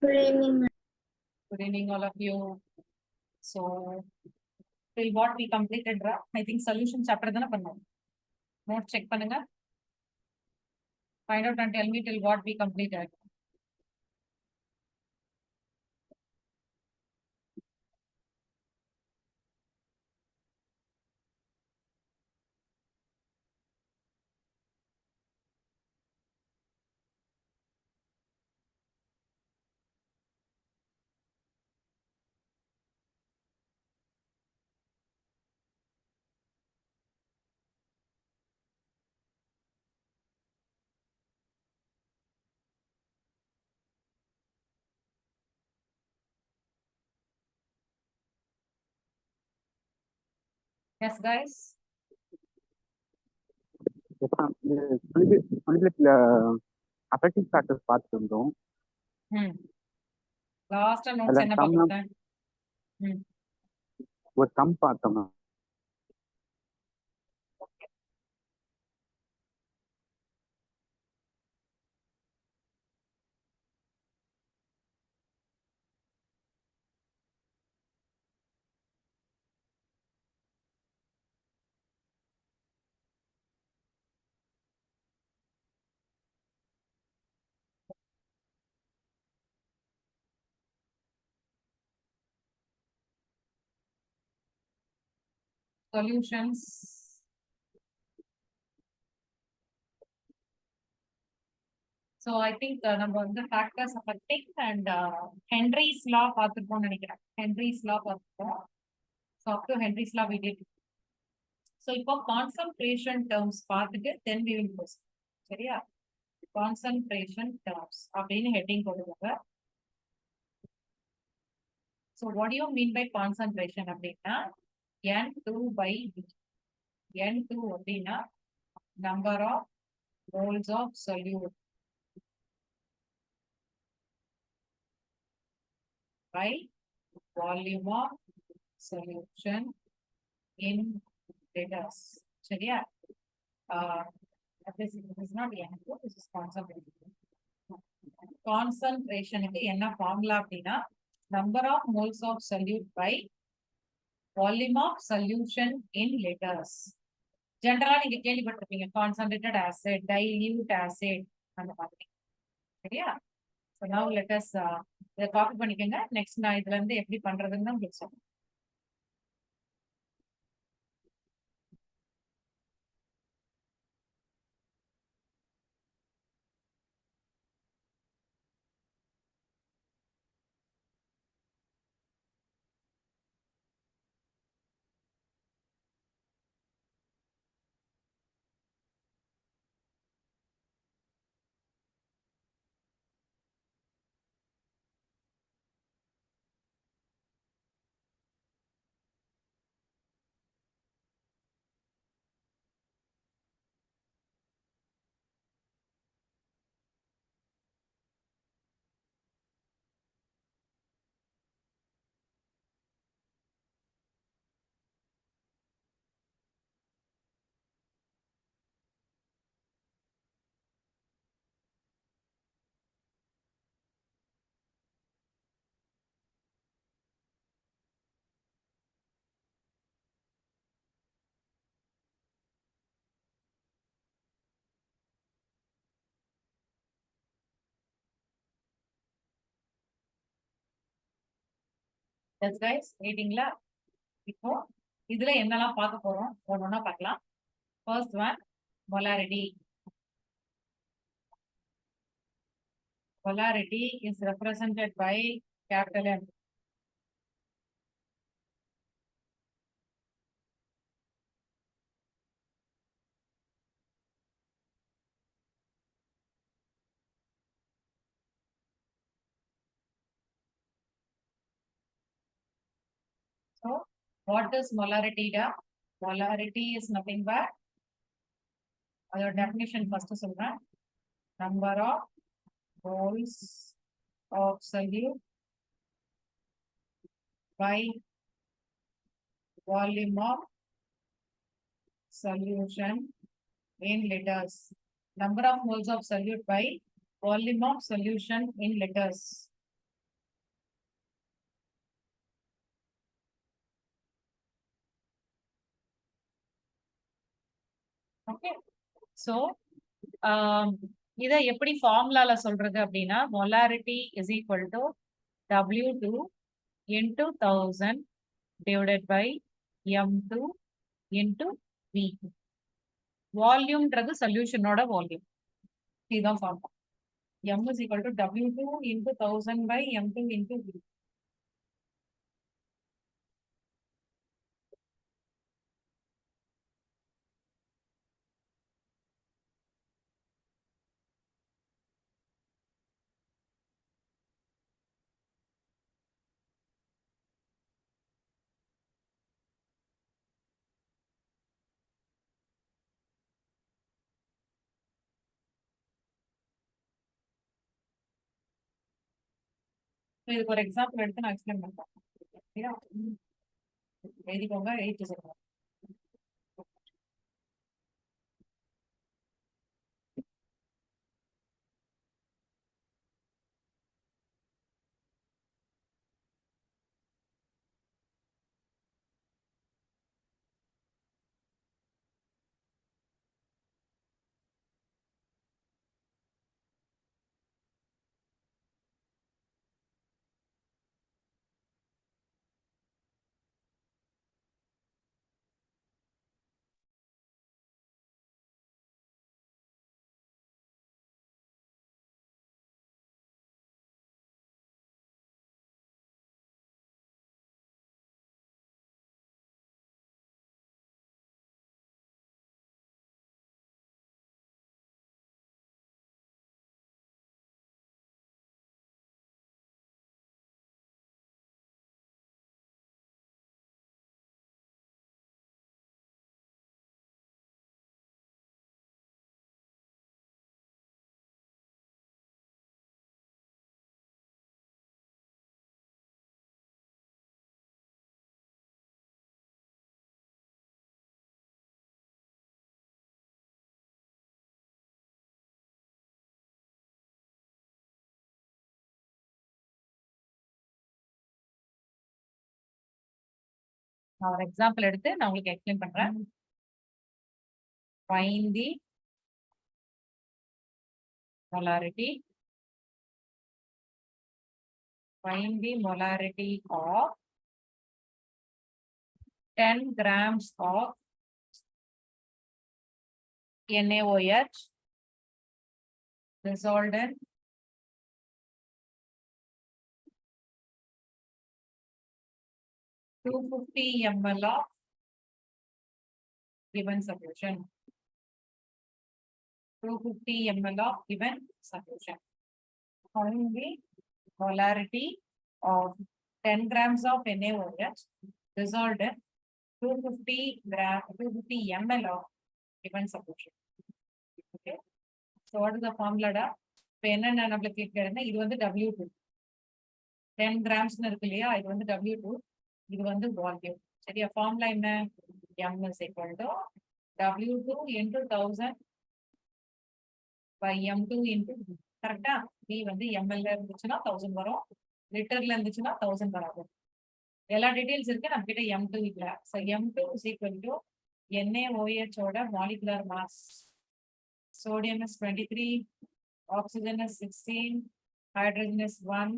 Good evening. Good evening, all of you. So, till what we completed, I think solution chapter தான பண்ணோம். Note check பண்ணுங்க. Find out and tell me till what we completed. Yes, guys. Affective factors பார்த்துருந்தோம். Last notes என்ன பார்த்தோம்? ஒரு some பார்த்தோம். Solutions. So I think நம்ம வந்து factors affecting and Henry's law பார்த்துப்போம்னு நினைக்கிறேன். Henry's law பார்த்துப்போம். So up to Henry's law we did. So இப்போ concentration terms பார்த்துட்டு then we will proceed. சரியா? Concentration terms அப்படின்னு heading கொடுங்க. So what do you mean by concentration அப்படின்னா N2 by V. N2 அப்படின்னா number of moles of solute by volume of solution in liters. சரியா? This is not N2, this is concentration. Concentration க்கு என்ன formula அப்படின்னா number of moles of solute by volume of solution in liters. ஜெனரலா நீங்க கேள்விப்பட்டிருப்பீங்க concentrated acid, dilute acid அந்த மாதிரி. சரியா? So now let us இதை காப்பி பண்ணிக்கோங்க. நெக்ஸ்ட் நான் இதுல இருந்து எப்படி பண்றதுன்னு உங்களுக்கு சொல்றேன். Yes guys, readingல இப்போ இதுல என்னெல்லாம் பார்க்க போறோம் ஒவ்வொண்ணா பார்க்கலாம். First one, molarity. Molarity is represented by capital M. So what is molarity? Molarity is nothing but அதோட definition first சொல்றேன். Number of moles of solute by volume of solution in liters. Number of moles of solute by volume of solution in liters. So இதை எப்படி ஃபார்முலால சொல்றது அப்படின்னா molarity is equal to W2 into 1000 divided by M2 into V2. வால்யூம்ன்றது சொல்யூஷனோட volume. இதுதான் formula. M is equal to W2 into 1000 by M2 into V. இதுக்கு ஒரு எக்ஸாம்பிள் எடுத்து நான் எக்ஸ்பிளைன் பண்றேன். எழுதிக்கோங்க, எழுதி சொல்லுங்க. நான் ஒரு எக்ஸாம்பிள் எடுத்து நான் உங்களுக்கு எக்ஸ்பிளைன் பண்றேன். Find the molarity. Find the molarity of 10 grams of NaOH dissolved in 250 ml of given solution. 250 ml of given solution. Find the molarity of 10 grams of NaOH dissolved in 250 ml of given solution. Okay. So what is the formula? இப்போ என்ன நம்மளுக்கு கேட்கிறேன்னா இது வந்து W2 10 கிராம்ஸ்னு இருக்கு இல்லையா, இது வந்து W2, இது வந்து வால்யூம். சரியா? ஃபார்முலா என்ன? M is equal to W2 into 1000 by M2 into V. கரெக்டா? V வந்து ml இருந்துச்சுன்னா 1000 வரும், லிட்டர்ல இருந்துச்சுன்னா 1000 வராது. எல்லா டீடைல்ஸ் இருக்கு, நம்ம கிட்ட M2 இல்ல. So M2 is equal to NaOH ஓட molecular mass. Sodium is 23, oxygen is 16, hydrogen is 1,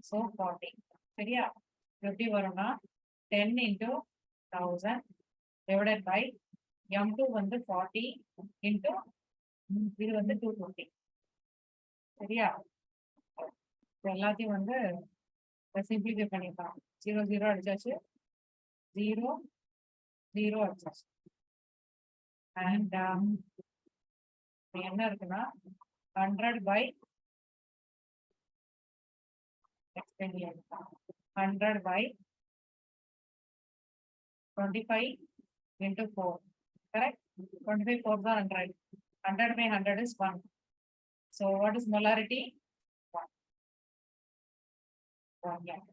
so 40. சரியா? எப்படி வரும்னா 10 into 1000 divided by M2 வந்து 40 into இது வந்து 250. சரியா? எல்லாத்தையும் வந்து சிம்பிளிஃபை பண்ணிக்கலாம். 0 0 அடிச்சாச்சு, 0 0 அடிச்சாச்சு. அண்ட் என்ன இருக்குன்னா 100 by 100 by 25 into 4. Correct? 25 4 are 100. 100 by 100 is 1. So what is molarity? 1. 1, yeah.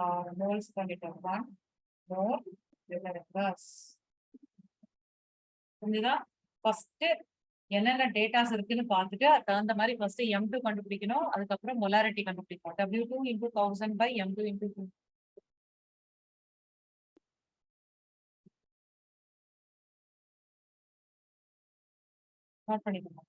Or moles பண்ணிட்டோம். 1 mole reverse. புரியுதா? ஃபர்ஸ்ட் என்னென்ன டேட்டாஸ் இருக்குன்னு பார்த்துட்டு அது தகுந்த மாதிரி ஃபர்ஸ்ட் M2 கண்டுபிடிக்கணும், அதுக்கப்புறம் மொலாரிட்டி கண்டுபிடிக்கணும். W2 into 1000 by M2 into 2. Note பண்ணிக்கோங்க.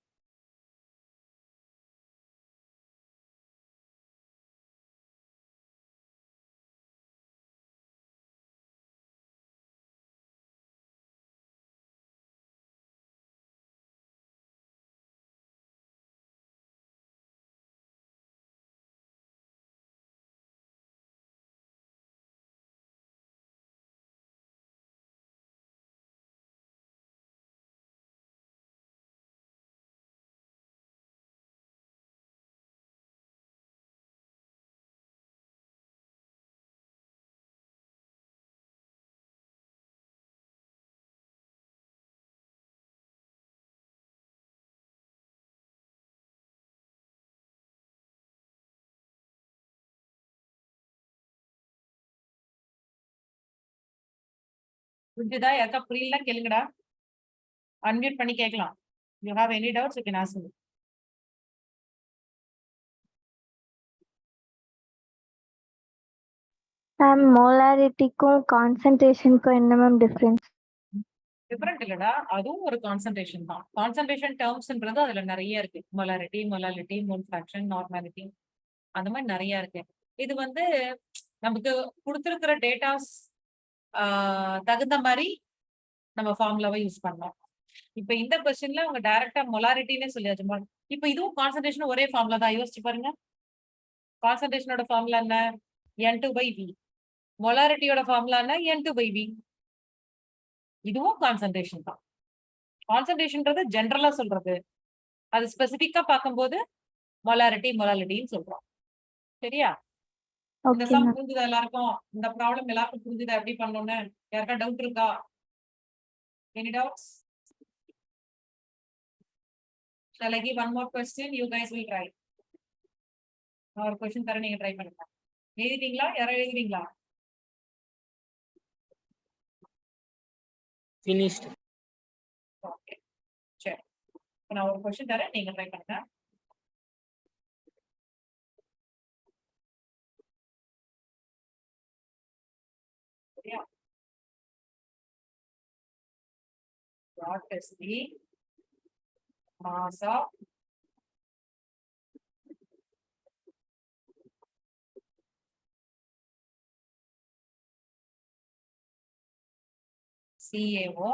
புரிஞ்சுதா? யாருக்கா புரியல கேளுங்கடா. அன்மியூட் பண்ணி கேட்கலாம். You have any doubts you can ask me. Ma'am மோலாரிட்டிக்கும் கான்சன்ட்ரேஷனுக்கும் என்ன மேம் டிஃப்ரென்ஸ்? டிஃபரெண்ட் இல்லடா, அதுவும் ஒரு கான்சன்ட்ரேஷன் தான். கான்சன்ட்ரேஷன் டேர்ம்ஸ்ன்றது அதுல நிறைய இருக்கு. மொலாரிட்டி, மோல் ஃபிராக்ஷன், நார்மாலிட்டி, அந்த மாதிரி நிறைய இருக்கு. இது வந்து நமக்கு கொடுத்துருக்கிற டேட்டாஸ் தகுந்த மாதிரி நம்ம ஃபார்முலாவை யூஸ் பண்ணோம். இப்ப இந்த கொஸ்டின்ல அவங்க டைரக்டா மொலாரிட்டினே சொல்லியாச்சு. இப்ப இதுவும் கான்சன்ட்ரேஷன் ஒரே ஃபார்முலா தான். யோசிச்சு பாருங்க. கான்சன்ட்ரேஷனோட ஃபார்முலா என்ன? N2/V. மொலாரிட்டியோட ஃபார்முலா என்ன? N2/V. இதுவும் கான்சன்ட்ரேஷன் தான். கான்சன்ட்ரேஷன்ன்றது ஜெனரலா சொல்றது. அது ஸ்பெசிபிக்கா பார்க்கும்போது மொலாரிட்டின்னு சொல்றோம். சரியா? இந்த ஓகே சம் மேம். புரிஞ்சுதா எல்லாருக்கும்? இந்த ப்ராப்ளம் எல்லாருக்கும் புரிஞ்சுதா எப்படி பண்ணணும்னு? யாருக்கா டவுட் இருக்கா? Any doubts? Shall I give one more question? You guys will try. நான் ஒரு கொஸ்டின் தரேன், நீங்க ட்ரை பண்ணுங்க. எழுதிட்டீங்களா? யாரோ எழுதுறீங்களா? finished. ஓகே, சரி. இப்ப நான் ஒரு கொஸ்டின் தரேன், நீங்க ட்ரை பண்ணுங்க. சரியா? What is the mass of CaO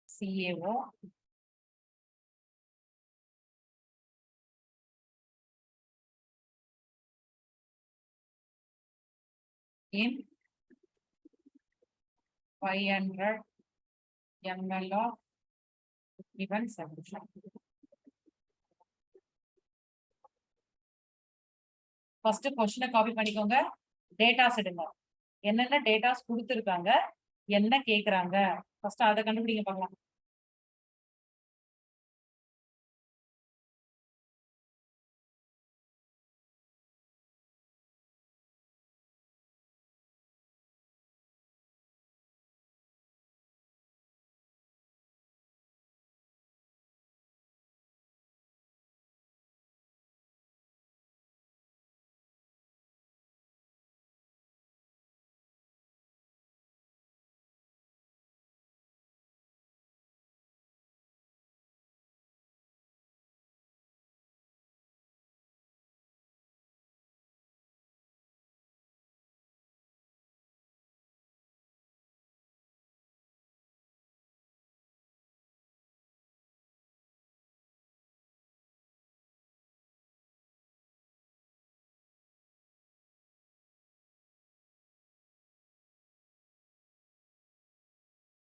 CaO in 500 ml of given solution. First கொஸ்டினை காப்பி பண்ணிக்கோங்க. டேட்டாஸ் எடுங்க. என்னென்ன டேட்டாஸ் கொடுத்துருக்காங்க, என்ன கேக்குறாங்க, ஃபர்ஸ்ட் அதை கண்டுபிடிங்க பார்க்கலாம்.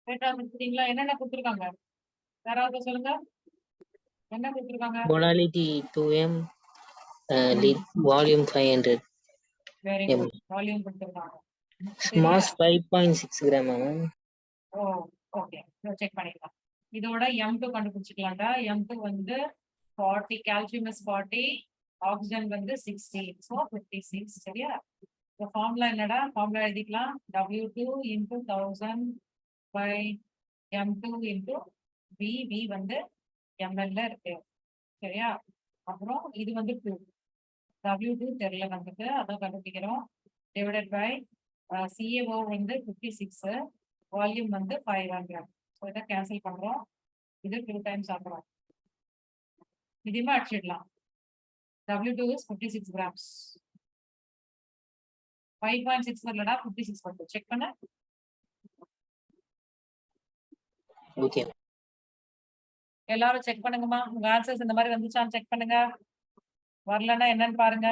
டேட்டா கொடுத்துட்டீங்களா? என்னென்ன கொடுத்துருக்காங்க? யாராவது சொல்லுங்க, என்ன கொடுத்துருக்காங்க? Molality 2m, lead volume 500 very m. Good. Volume கொடுத்துருக்காங்க. Mass 5.6 gram, ma'am. ஓ, ஓகே, செக் பண்ணிக்கலாம். இதோட M2 கண்டுபிடிச்சிக்கலாம்டா. M2 வந்து 40, கால்சியம் இஸ் 40, ஆக்சிஜன் வந்து 60, ஸோ 56. சரியா? இந்த ஃபார்முலா என்னடா? ஃபார்முலா எழுதிக்கலாம். W2 into 1000 by M2 into V. V வந்து ml இருக்கு. சரியா? அப்புறம் இது வந்து 2. W2 தெரியல நமக்கு, அதான் கண்டுபிடிக்கிறோம். டிவைடட் பை CaO வந்து 56, வால்யூம் வந்து 500. ஸோ இதை கேன்சல் பண்றோம். இது 2 டைம்ஸ் ஆக்குறோம். இதுவுமே அடிச்சிடலாம். W2 is 56 grams. 5.6 வரலடா, 56 வருது. செக் பண்ண. ஓகே. எல்லாரும் செக் பண்ணுங்கம்மா. உங்க ஆன்சர்ஸ் இந்த மாதிரி வந்துச்சான்னு செக் பண்ணுங்க. வரலன்னா என்னன்னு பாருங்க.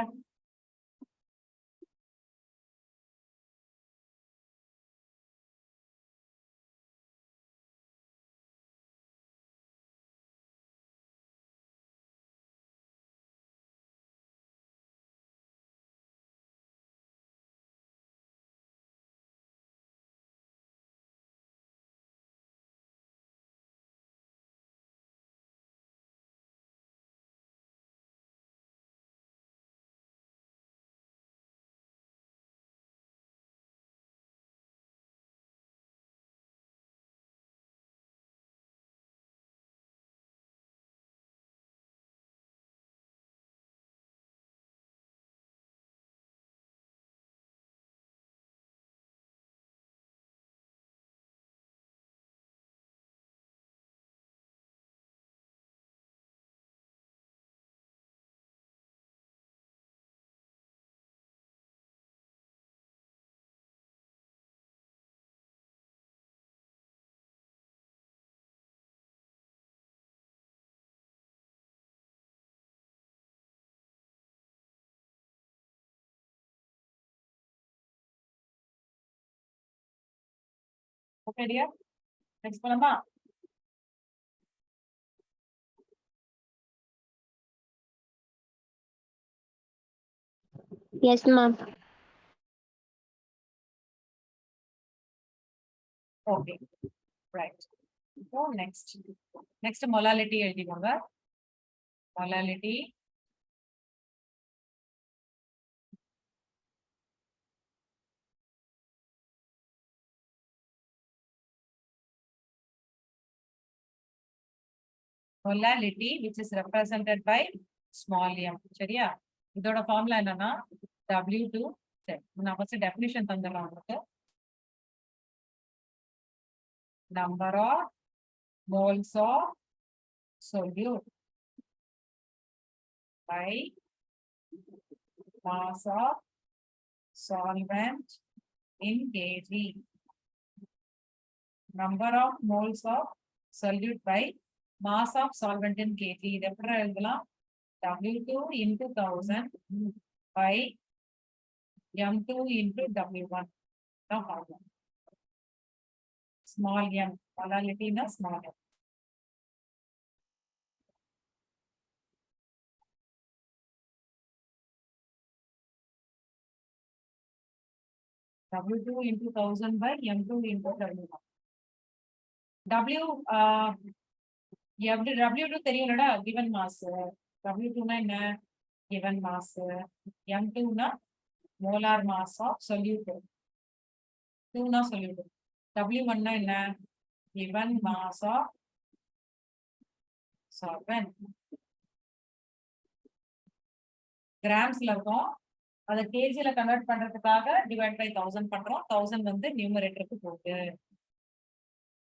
ஓகே டியர், நெக்ஸ்ட் பண்ணலாமா? Yes ma'am. Okay, right. இப்போ நெக்ஸ்ட் மொலாலிட்டி எழுதிக்கோங்க. Molality molality which is represented by small m. சரியா? இதோட ஃபார்முலா என்னன்னா W2. நான் ஃபர்ஸ்ட் டெஃபினிஷன் தந்துடுறேன் உங்களுக்கு. Number of moles of solute by mass of solvent in kg. Number of moles of solute by mass of solvent in kg. இது எப்படி எழுதலாம்? W2 into 1000 by M2 into W1. தான் formula. Small m, molality na small m. W2 into 1000 by M2 into W1. W2 தெரியும்லடா, given mass. W2 னா என்ன? given mass. M2 னா molar mass of solute. 2 னா solute. W1 னா என்ன? given mass of solvent. கிராம்ஸ்ல இருக்கும். அதை கேஜில convert பண்றதுக்காக divide by 1000 பண்றோம். 1000 வந்து நியூமரேட்டருக்கு போகுது.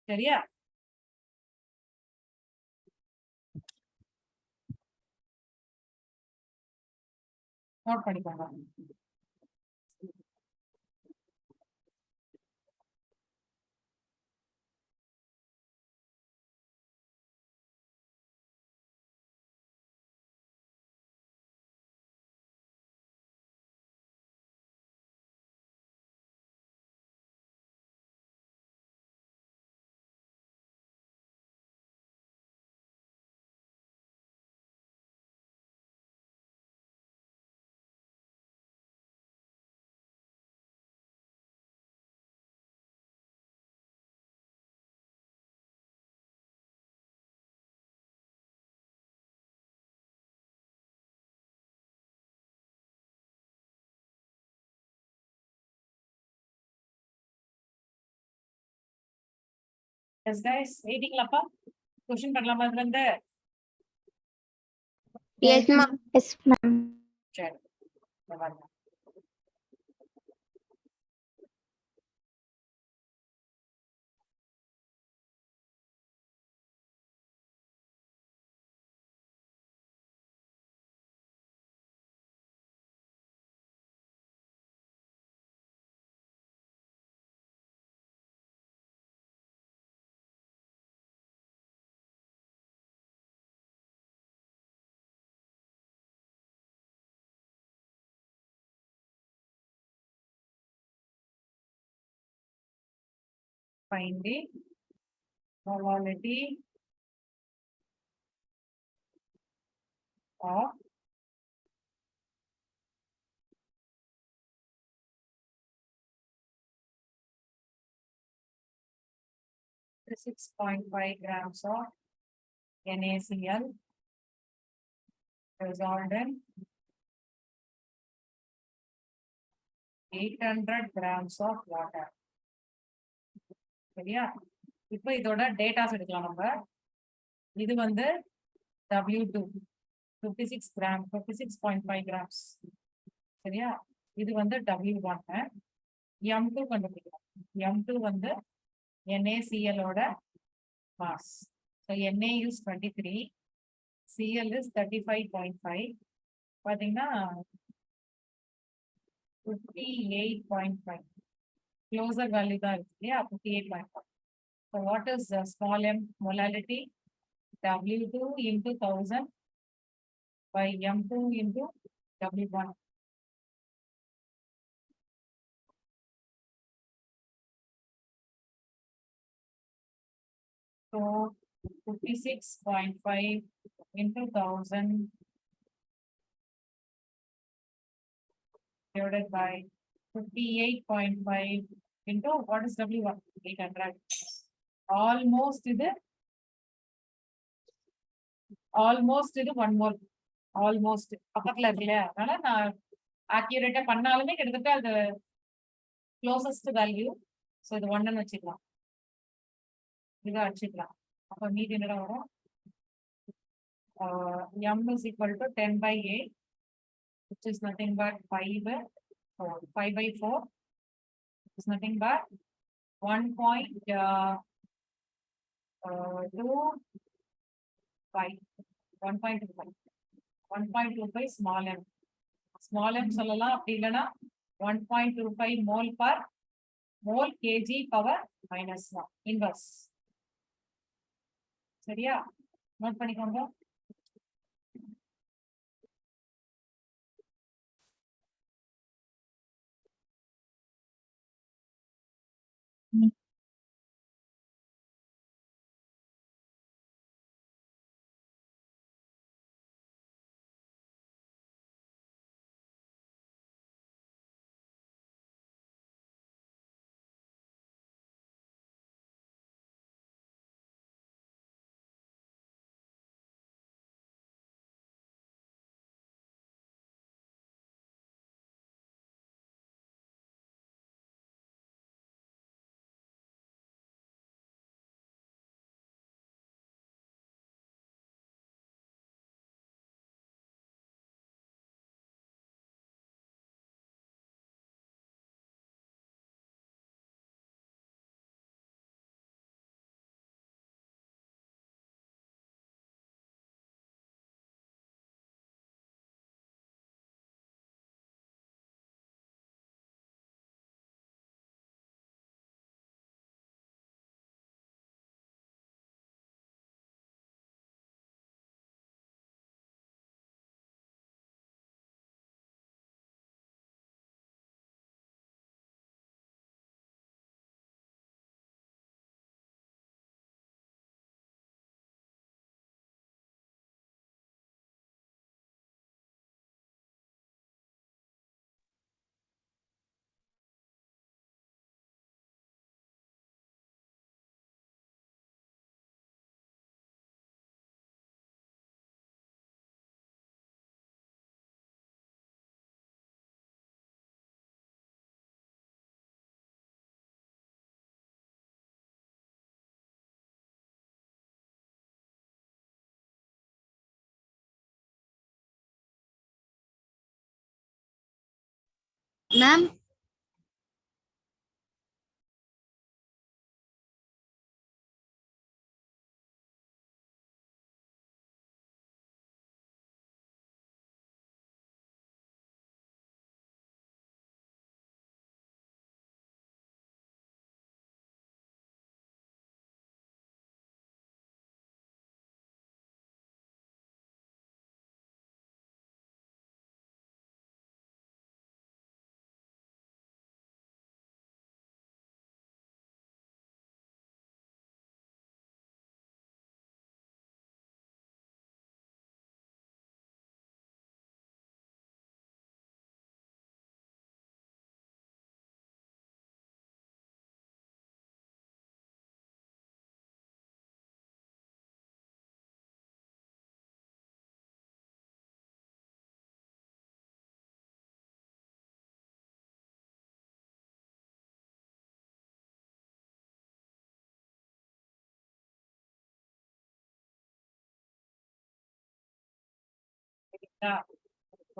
சரியா? நோட் பண்ணிக்கோங்க. Yes guys, எழுதிக்கலாம்ப்பா. கொஸ்டின் பண்ணலாமா இதுல இருந்து? Yes ma'am. Yes ma'am. சரி, இந்த பாருங்க. find the molality of 6.5 grams of NaCl dissolved in 800 grams of water. சரியா? இப்போ இதோட டேட்டாஸ் எடுக்கலாம் நம்ம. இது வந்து W2 56 கிராம் 56.5 grams. சரியா? இது வந்து W1 M2 கண்டுபிடிக்கலாம். M2 வந்து NaCl ஓட mass. So Na is 23, Cl is 35.5. பாத்தீங்கன்னா 58.5. Closer value தான் இருக்கு இல்லையா? 58.5. So what is small m molality? W2 into 1000 by M2 into W1. So 56.5 into 1000 divided by 58.5 into what is W1? 800. Almost இது 1 mole. Almost பக்கத்துல இருக்குல்ல, அதனால நான் accurate பண்ணாலுமே கிட்டத்தட்ட அது closest value. So இது 1 வச்சுக்கலாம். இதை அடிச்சுக்கலாம். அப்ப மீதி என்ன வரும்? M is equal to 10 by 8, which is nothing but 5 by 4, which is nothing but 1.25 small m. Small m சொல்லலாம், அப்படி இல்லைன்னா 1.25 mole per mole kg power minus 1 inverse. சரியா? நோட் பண்ணிக்கோங்க. Ma'am,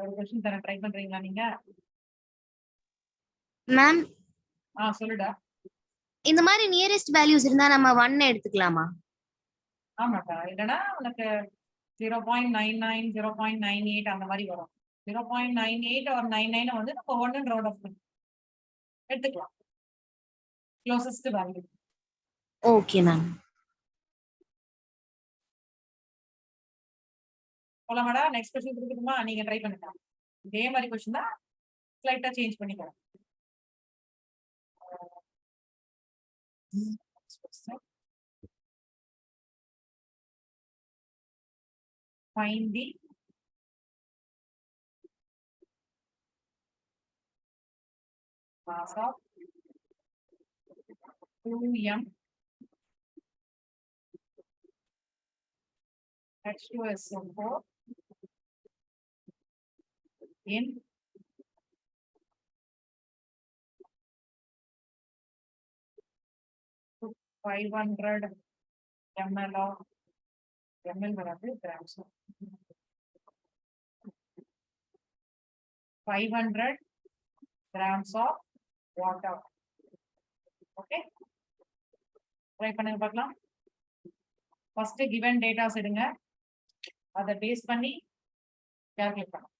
ஒரு கொஸ்டின் தர ட்ரை பண்றீங்களா நீங்க? மேம் சொல்லுடா. இந்த மாதிரி நியரஸ்ட் வேல்யூஸ் இருந்தா நம்ம 1 எடுத்துக்கலாமா? ஆமாக்கா, இல்லைன்னா உனக்கு 0.99 0.98 அந்த மாதிரி வரும். 0.98 or 99 வந்து நம்ம 1 ரவுண்ட் ஆஃப் எடுத்துக்கலாம். Closest value. Okay ma'am. போலாமாடா? நெக்ஸ்ட் கொஸ்டின் கொடுக்கணுமா? நீங்க ட்ரை பண்ணுங்க. இதே மாதிரி கொஸ்டின் தான் ஸ்லைட்டா சேஞ்ச் பண்ணிக்கலாம். Find the mass of 2m H2SO4 in 500 ml of வராது grams. 500 grams of water. Okay, try பண்ணுங்க பார்க்கலாம். ஃபர்ஸ்ட் given டேட்டாஸ் எடுங்க, அதை பேஸ் பண்ணி கால்குலேட் பண்ணலாம்.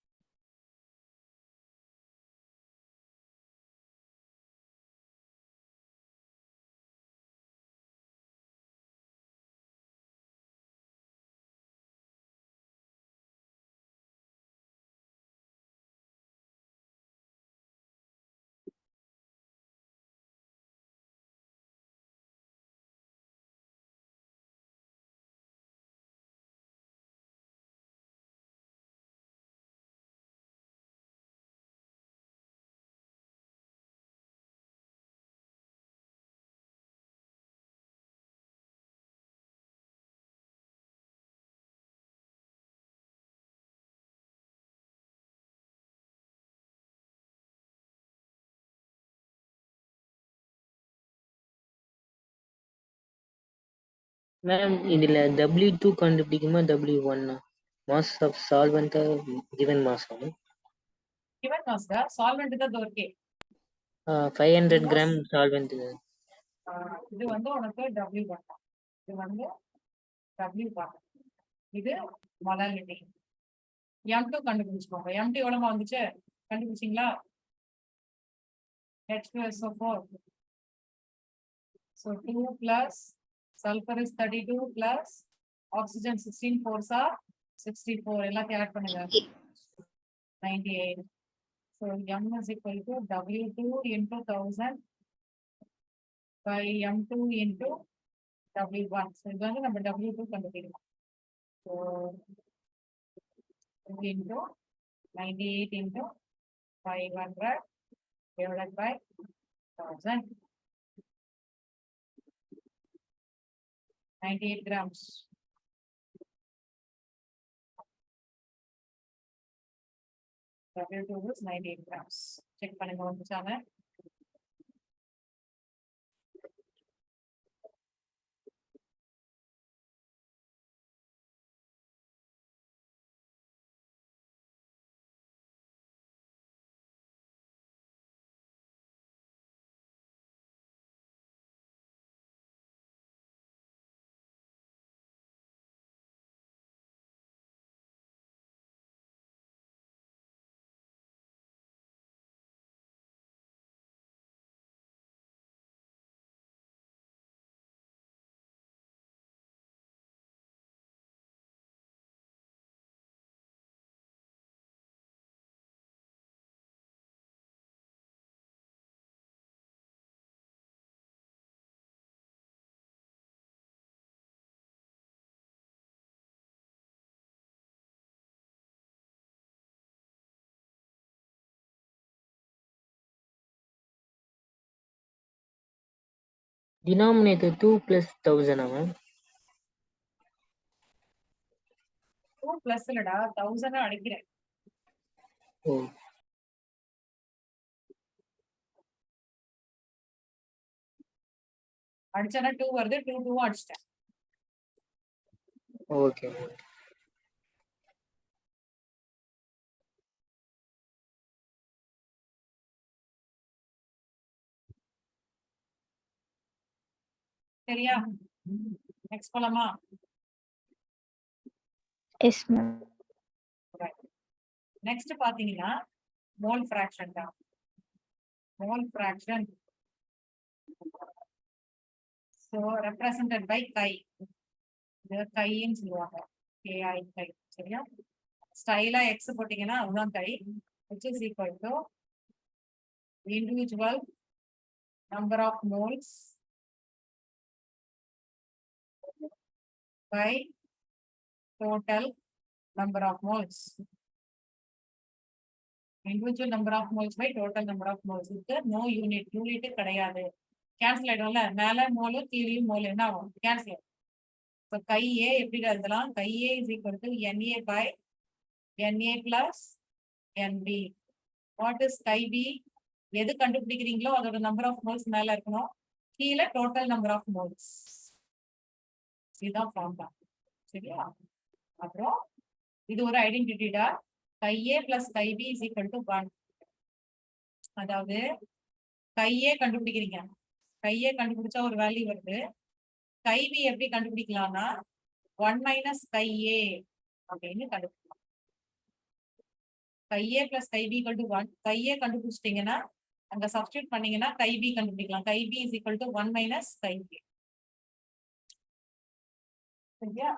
மேம் இதுல W2 கண்டுபிடிக்குமா W1 mass of solvent given mass ஆகும். given mass da solvent தான் ஓகே. 500 gram solvent. இது வந்து உனக்கு W1, இது வந்து W1, இது மொலாலிட்டி. M2 கண்டுபிடிச்சுக்கோங்க. M2 எவ்வளவு வந்துச்சு கண்டுபிடிச்சிங்களா? H2SO4. So 2 plus sulfur is 32 plus oxygen 16 4s are 64. எல்லாத்தையும் ஆட் பண்ணுங்க. 98. So M is equal to W2 into 1000 by M2 into W1. So இது வந்து நம்ம W2 கண்டுபிடிக்கலாம். So into 98 into 500 divided by 1000. 98 grams. W2 is 98 grams. Check பண்ணுங்க வந்துச்சாங்க. Denominator 2 plus 1000 ma'am. 2 plus இல்லடா 1000 அடிக்கிறேன். ஓ அடிச்சனா 2 வருது, 2 2 அடிச்சிட்டேன். ஓகே. சரியா? நெக்ஸ்ட் போலாமா? Yes ma'am. நெக்ஸ்ட் பாத்தீங்கன்னா மோல் ஃபிராக்ஷன் தான். Mole fraction so represented by chi. இது கைன்னு சொல்லுவாங்க. KI கை. சரியா? ஸ்டைலா எக்ஸ் போட்டீங்கன்னா அதுதான் கை. which is equal to individual number of moles by total number of moles. Individual number of moles by total number of moles. இதுக்கு no unit. Unit கிடையாது. Cancel ஆயிடும்ல. மேல மோல் கீழேயும் மோல் என்ன ஆகும்? கேன்சல் ஆயிடும். ஸோ கையே எப்படி எழுதலாம்? Chi A is equal to NA by NA plus NB. What is chi B? எது கண்டுபிடிக்கிறீங்களோ அதோட நம்பர் ஆஃப் மோல்ஸ் மேல இருக்கணும், கீழே டோட்டல் நம்பர் ஆஃப் மோல்ஸ். இதுதான் ஃபார்முலா. சரியா? அப்புறம் இது ஒரு ஐடென்டிட்டிடா. Chi A plus chi B is equal to 1. அதாவது கையே கண்டுபிடிக்கிறீங்க. கையே கண்டுபிடிச்சா ஒரு வேல்யூ வருது. கைபி எப்படி கண்டுபிடிக்கலாம்னா 1 மைனஸ் கையே அப்படின்னு கண்டுபிடிக்கலாம். கையே பிளஸ் கைபி ஈக்குவல் டு 1. கையே கண்டுபிடிச்சிட்டீங்கன்னா அங்க சப்ஸ்டியூட் பண்ணீங்கன்னா கைபி கண்டுபிடிக்கலாம். கைபி இஸ் ஈக்குவல் டு 1 மைனஸ் கைபி. சரியா?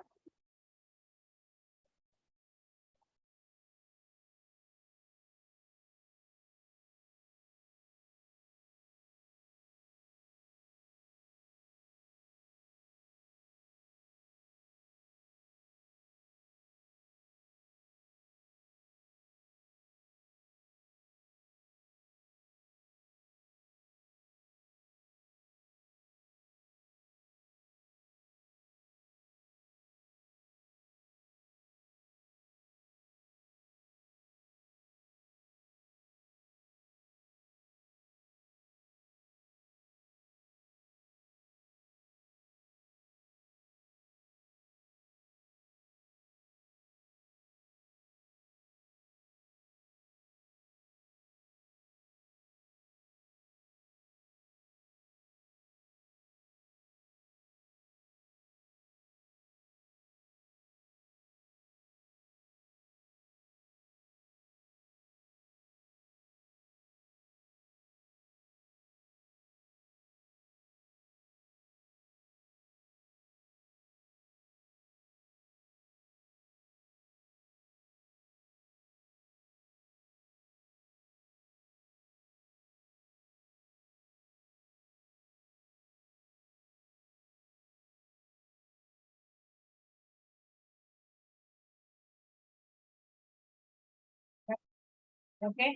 ஓகே.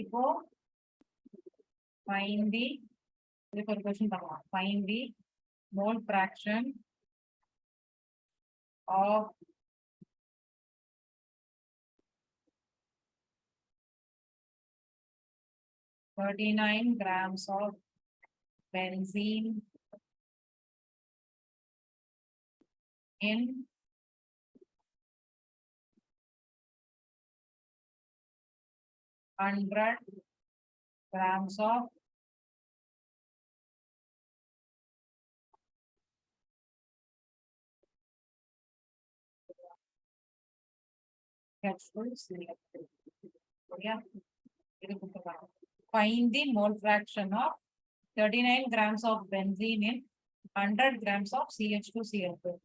இப்போ find the, இதுக்கு ஒரு क्वेश्चन பார்க்கலாம். find the mole fraction of (39 grams of benzene in 100 grams of capsule syrup. சரியா? இது கொடுத்துருக்காங்க. Find the mole fraction of 39 grams of benzene in 100 grams of CH2Cl2.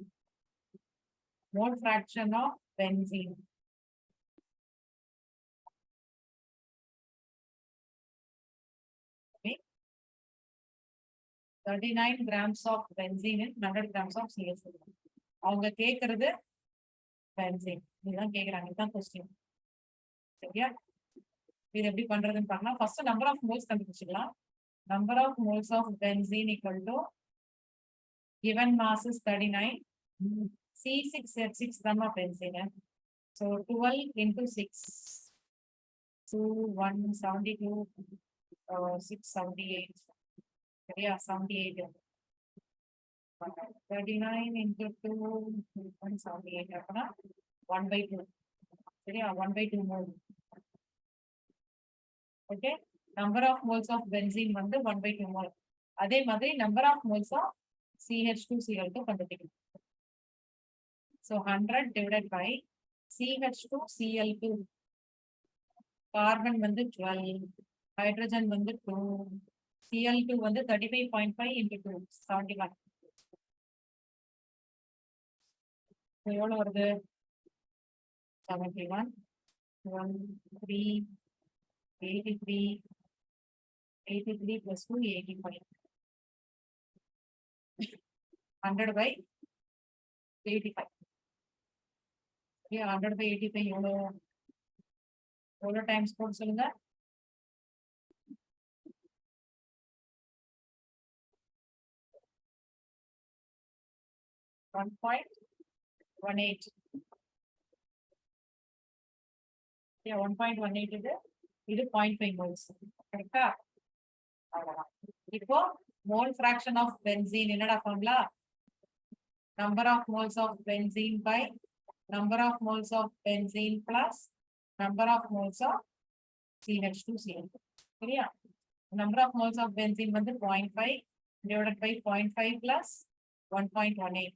Mole fraction of benzene. Okay. 39 grams of benzene in 100 grams of CH2. அவங்க கேக்குறது benzene. இதுதான் கேக்குறாங்க. இதுதான் question. சரியா? இது எப்படி பண்றதுன்னு பார்க்கலாம். ஃபர்ஸ்ட் நம்பர் ஆஃப் மோல்ஸ் கண்டுபிடிச்சிக்கலாம். Number of moles of benzene equal to given mass is 39, C6H6 தான் பென்சீன். So 12 into 6, 2, 172, 678. சரியா? 78. 39 into 2, 178 அப்படின்னா 1/2. சரியா? 1/2 mole. Okay, number of moles of benzene வந்து 1/2 mole. அதே மாதிரி number of moles of CH2Cl2 கண்டுபிடிக்கணும். So 100 divided by CH2Cl2. Carbon வந்து 12, hydrogen வந்து 2, Cl2 வந்து 35.5 into 2, 71. எவ்வளவு வருது? 71, 1, 3, 83, 83 plus 2, 85. 100 by 85. Okay, 100 by 85 எவ்வளோ டைம்ஸ் போட்டு சொல்லுங்க. 1.18. 1.18 இது 0.5 moles. கரெக்டா? அவ்வளவுதான். இப்போ மோல் fraction of benzene என்னடா formula? Number of moles of benzene by number of moles of benzene plus number of moles of CH2Cl2. சரியா? Number of moles of benzene வந்து 0.5 divided by 0.5 plus 1.18.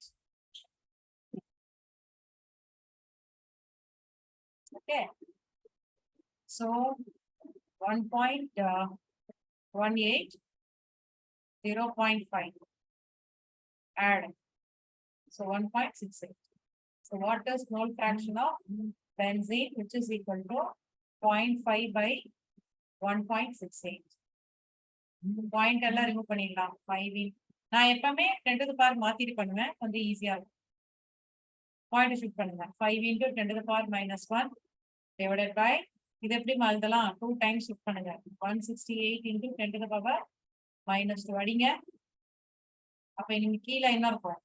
Okay. So 1.18, 0.5 add. So 1.68. So what is mole fraction of benzene, which is equal to 0.5 by 1.68. Point எல்லாம் remove பண்ணிடலாம். 5 நான் எப்பவுமே 10 to the power மாத்திட்டு பண்ணுவேன், கொஞ்சம் ஈஸியா இருக்கும். பாயிண்ட் ஷிஃப்ட் பண்ணுங்க. 5 into 10 to the power minus 1 divided by இது எப்படி எழுதலாம்? 2 times ஷிஃப்ட் பண்ணுங்க. 168 into 10 to the power minus 2 அடிங்க. அப்ப நீங்க கீழே என்ன இருக்கும்?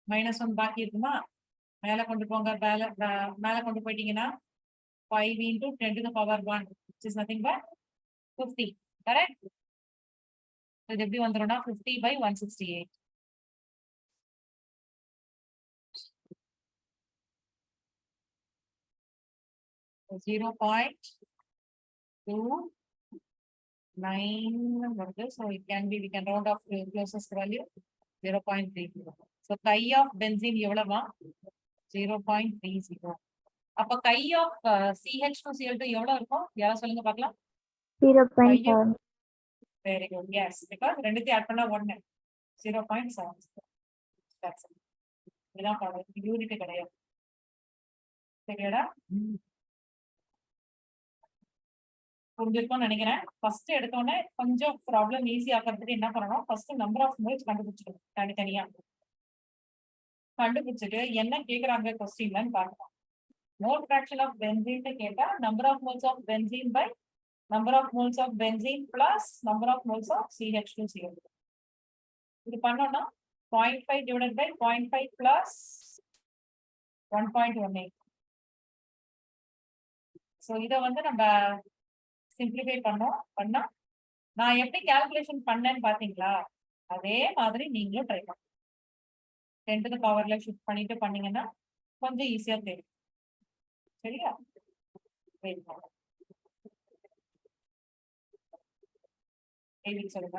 -1 பாக்கி இருக்குமா? மேல கொண்டு போங்க. மேல கொண்டு போயிட்டீங்கன்னா 5 into 10 to the power 1, which is nothing but 50. Correct? இது எப்படி வந்துரும்னா 50 by 168. So 0.29 வருது. So it can be, we can round off to closest value 0.30. So chi of benzene எவ்வளவா? 0.30. அப்ப chi of CH2Cl2 எவ்வளவு இருக்கும்? யாரா சொல்லுங்க பார்க்கலாம். 0.7. Very good. Yes, because ரெண்டுத்தையும் ஆட் பண்ணா 1. 0.7. That's it. இதான் யூனிட் கிடையாது. சரியாடா? புரிஞ்சிருக்கும்னு நினைக்கிறேன். ஃபர்ஸ்ட் எடுத்தோடனே கொஞ்சம் ப்ராப்ளம் ஈஸி ஆக்கிறதுக்கு என்ன பண்ணணும்? ஃபர்ஸ்ட் நம்பர் ஆஃப் மோல்ஸ் கண்டுபிடிச்சிக்கணும். தனித்தனியா கண்டுபிடிச்சிட்டு என்ன கேக்குறாங்க கொஸ்டின்லன்னு பார்க்கலாம். மோல் ஃபிராக்ஷன் ஆஃப் பென்சீன் கேட்டா number of moles of benzene by number of moles of benzene plus number of moles of CH2Cl2. இது பண்ணோம்னா 0.5 divided by 0.5 plus 1.18. ஸோ இதை வந்து நம்ம சிம்பிளிஃபை பண்ணா நான் எப்படி கால்குலேஷன் பண்ணேன்னு பாத்தீங்களா? அதே மாதிரி நீங்களும் ட்ரை பண்ணுங்க. 10 to the powerல ஷிஃப்ட் பண்ணிட்டு பண்ணீங்கன்னா கொஞ்சம் ஈஸியா தெரியும். சரியா? சொல்லுங்க.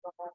வச்சுக்கோங்க.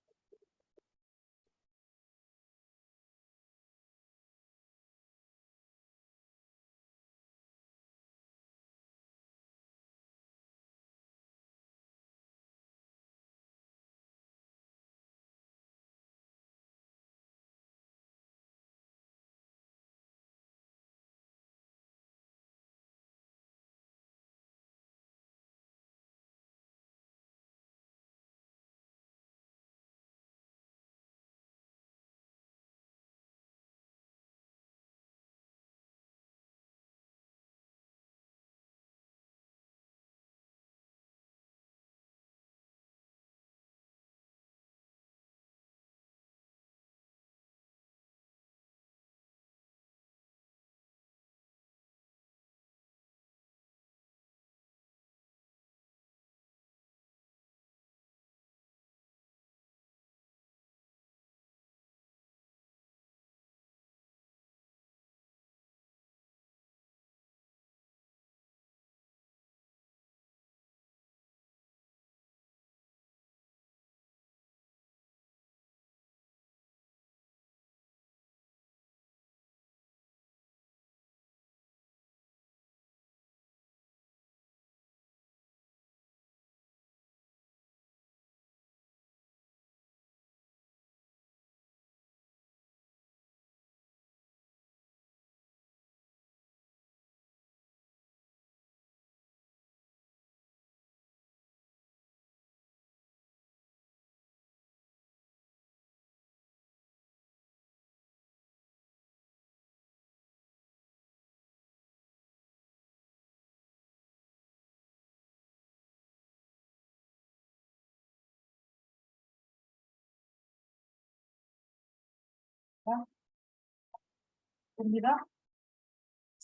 புரியுதா?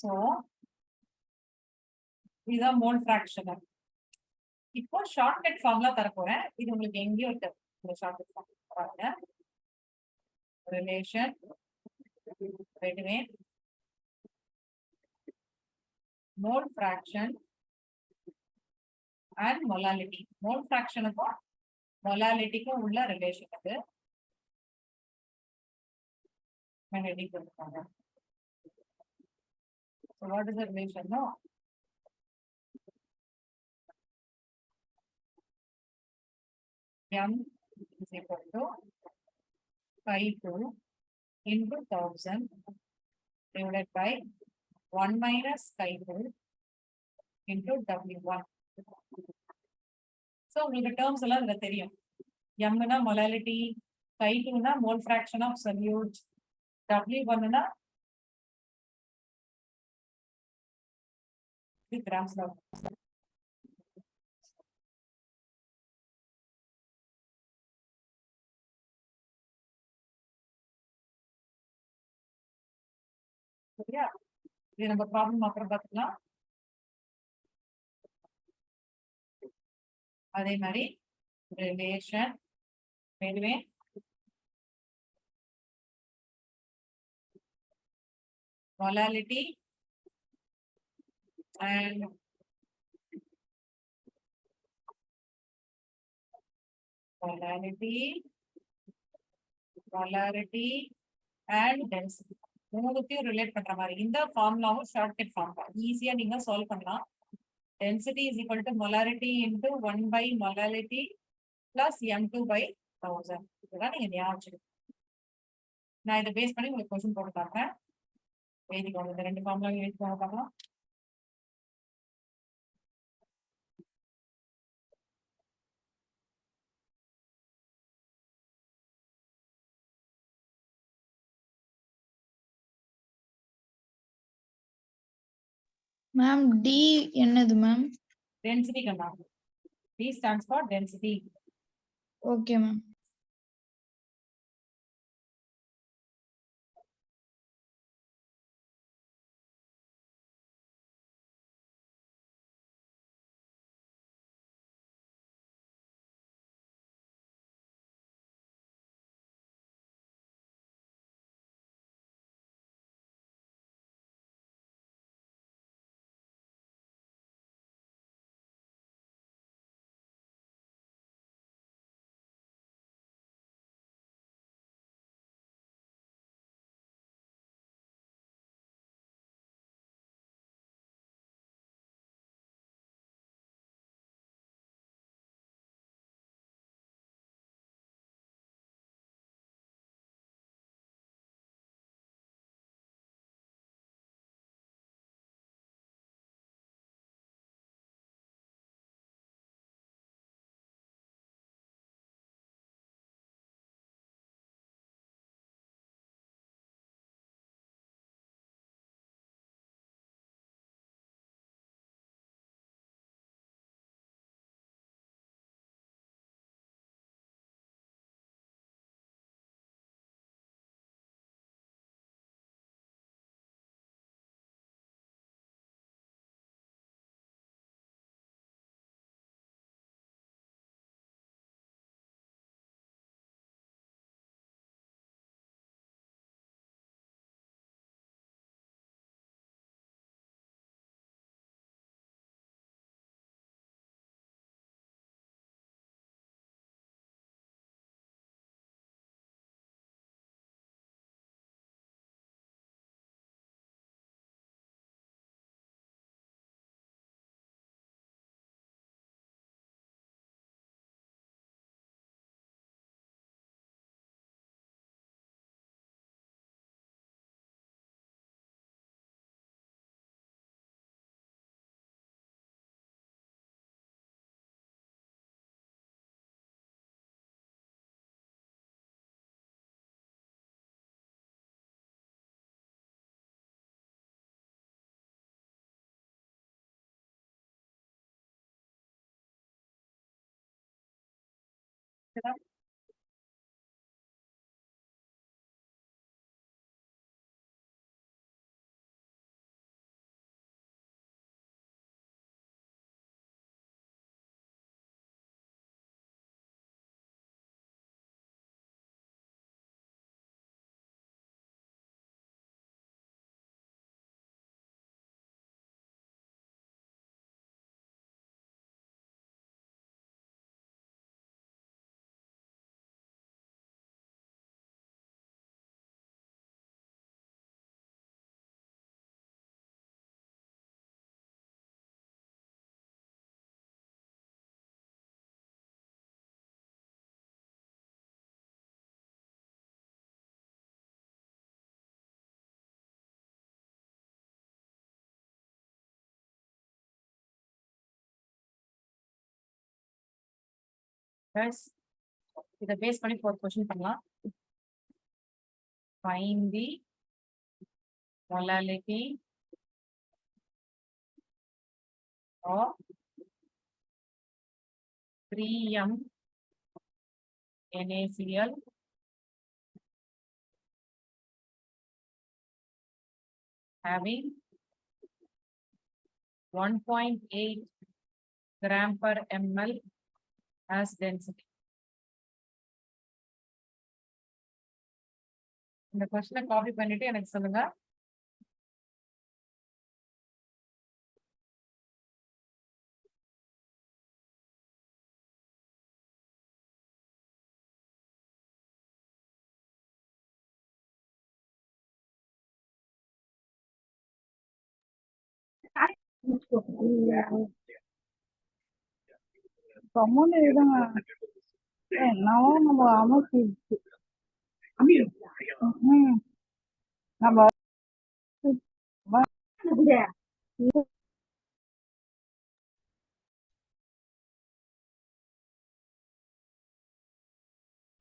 சோ இதுதான் மோல் ஃபிராக்ஷன். இப்போ ஷார்ட்கட் ஃபார்ம்லாம் தர போறேன். இது உங்களுக்கு எங்கேயோ இருக்கு. இந்த ஷார்ட்கட் ஃபார்ம் பாருங்க. Relation between mole fraction and molality. Mole fractionக்கும் மொலாலிட்டிக்கும் உள்ள ரிலேஷன் அது. ஹெட்டிங் கொடுத்துருக்காங்க. So what is the relation? No. M is equal to chi2 into 1000 divided by 1 minus chi2 into W1. So உங்களுக்கு terms எல்லாம் இதுல தெரியும். M னா molality, chi2 னா mole fraction of solute, W1 னா இது grams law. சரியா? இது நம்ம ப்ராப்ளம் அப்புறம் பார்த்துக்கலாம். அதே மாதிரி relation between molality and polarity and density. மூணுத்தையும் ரிலேட் பண்ற மாதிரி இந்த ஃபார்முலாவும் ஷார்ட்கட் ஃபார்முலா ஈஸியா நீங்க சால்வ் பண்ணலாம். Density is equal to molarity into 1 by molality plus m2 by 1000. இதெல்லாம் நீங்க ஞாபகம் வச்சுக்கணும். நான் இதை பேஸ் பண்ணி உங்களுக்கு கொஸ்டின் போட்டு காட்டுறேன். எழுதிக்கோங்க. இந்த ரெண்டு ஃபார்முலாவும் எழுதிக்கோங்க பார்க்கலாம். மேம் டி என்னது மேம்? Density கண்ணா. D stands for density. Okay ma'am. புரியுதா? Guys, இத பேஸ் பண்ணி ஒரு क्वेश्चन பண்ணலாம். Find the molality of 3M NaCl having 1.8 gram per ml as density. இந்த क्वेश्चन காப்பி பண்ணிட்டு எனக்கு சொல்லுங்க. கம்முன்னு இருங்க. நான் நம்ம அமைச்சு நம்ம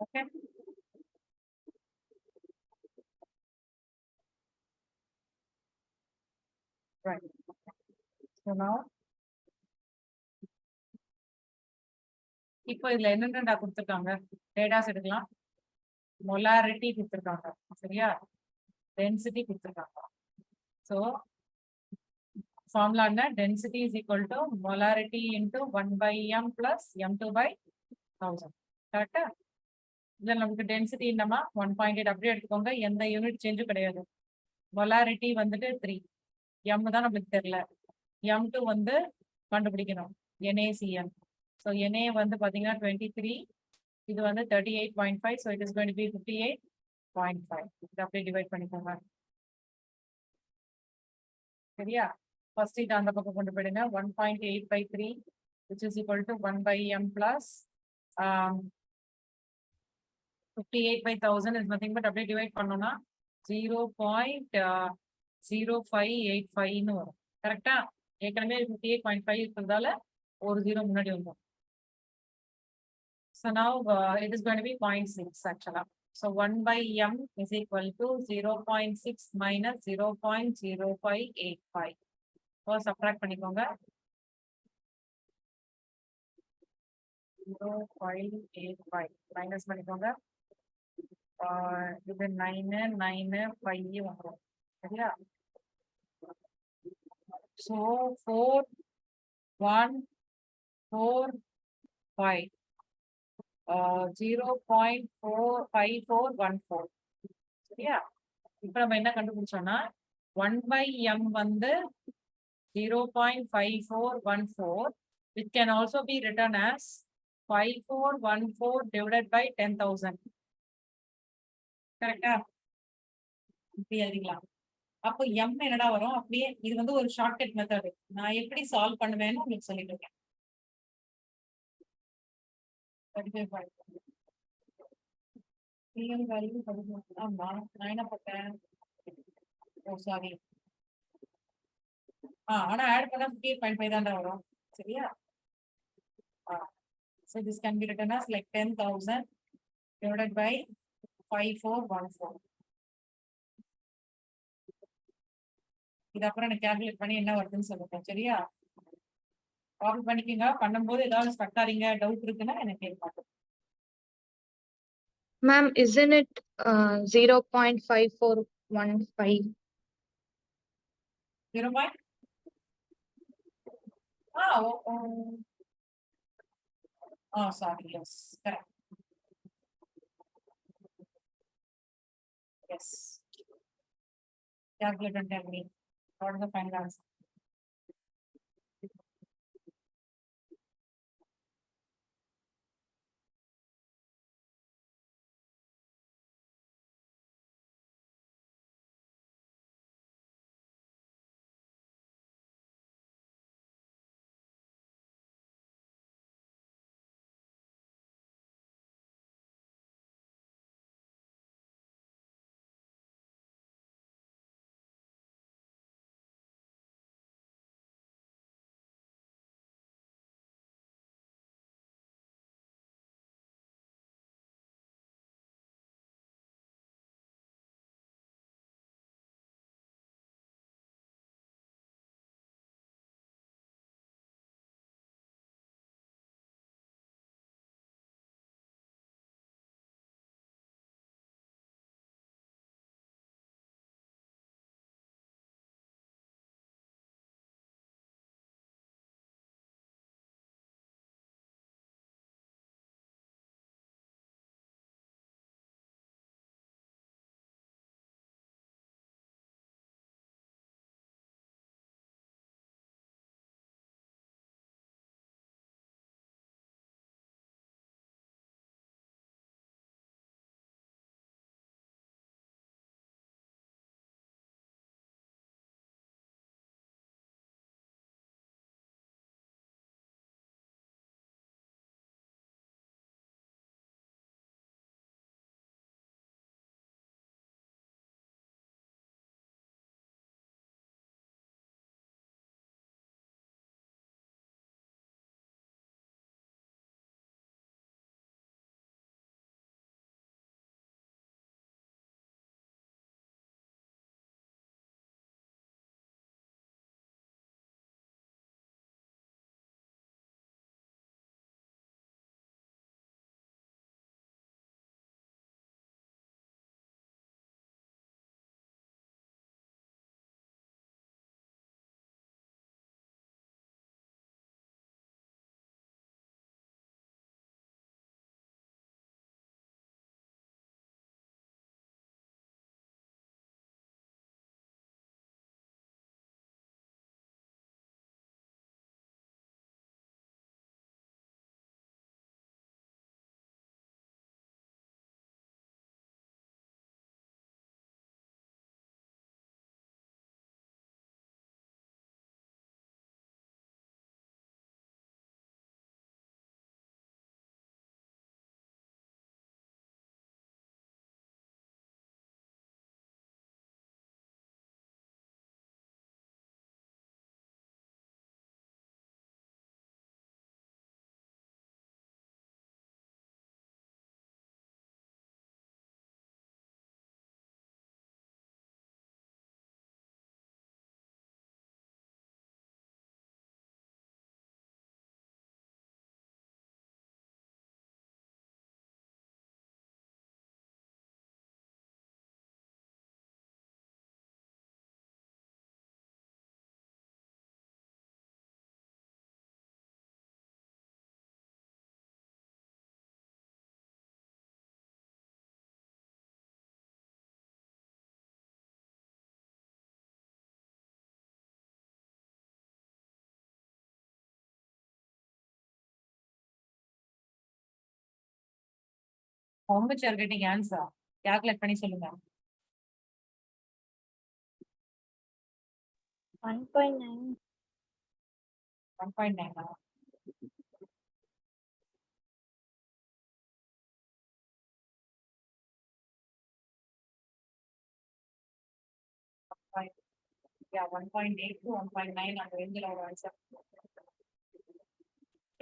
Okay. Right. So now இப்போ இதுல என்னென்னடா கொடுத்துருக்காங்க? டேட்டாஸ் எடுக்கலாம். மொலாரிட்டி கொடுத்துருக்காங்க. சரியா? டென்சிட்டி கொடுத்துருக்காங்க. ஸோ ஃபார்முலா என்ன? Density is equal to molarity into 1/m plus m2 by 1000. கரெக்டா? இதில் நமக்கு டென்சிட்டி என்னமா 1.8 அப்படியே எடுத்துக்கோங்க. எந்த யூனிட் சேஞ்சும் கிடையாது. மொலாரிட்டி வந்துட்டு 3. m தான் நம்மளுக்கு தெரியல. m2 வந்து கண்டுபிடிக்கணும். NaCl. ஸோ Na வந்து பார்த்தீங்கன்னா 23. இது வந்து 38.5. So it is going to be 58.5. இது அப்படியே டிவைட் பண்ணிக்கோங்க. சரியா? ஃபர்ஸ்ட் இது அந்த பக்கம் கொண்டு போயிடுங்க. 1.8/3 which is equal to 1/m plus 58/1000 is nothing but அப்படியே டிவைட் பண்ணோம்னா 0.0585 வரும். கரெக்டா? ஏற்கனவே 58.5 இருக்கிறதால ஒரு 0 முன்னாடி வரும். So now it is going to be 0.6 actually. So 1/m is equal to 0.6 minus 0.0585. So subtract பண்ணிக்கோங்க. 0.85 minus பண்ணிக்கோங்க. இது 9 வரும். சரியா? So 4.145 0.5414. சரியா? இப்ப நம்ம என்ன கண்டுபிடிச்சோம்னா 1/m வந்து 0.5414, which can also be written as 5414 divided by 10,000. கரெக்டா? இப்படி எழுதிக்கலாம். அப்போ m என்னடா வரும்? அப்படியே இது வந்து ஒரு ஷார்ட்கட் மெத்தட். நான் எப்படி சால்வ் பண்ணுவேன்னு உங்களுக்கு சொல்லிட்டு இருக்கேன். ஆமா, நான் என்ன பண்ணேன்? ஓ சாரி. ஆனா ஆட் பண்ணா 58.5 தான்டா வரும். சரியா? So this can be written as like 10,000 divided by 5414. இது அப்புறம் நான் கால்குலேட் பண்ணி என்ன வருதுன்னு சொல்லுங்க. சரியா? காப்பி பண்ணிக்கோங்க. பண்ணும்போது ஏதாவது ஸ்டக் ஆறீங்க, டவுட் இருக்குன்னா எனக்கு கேட்க மாட்டேன். Ma'am, isn't it 0.5415? 0 point? Oh, sorry, yes, correct. Yes. Calculate and tell me, what is the final answer? How much you are getting answer? Calculate பண்ணி சொல்லுங்க. 1.9. 1.9. Yeah, 1.8 to 1.9 அந்த ரேஞ்சில ஒரு answer.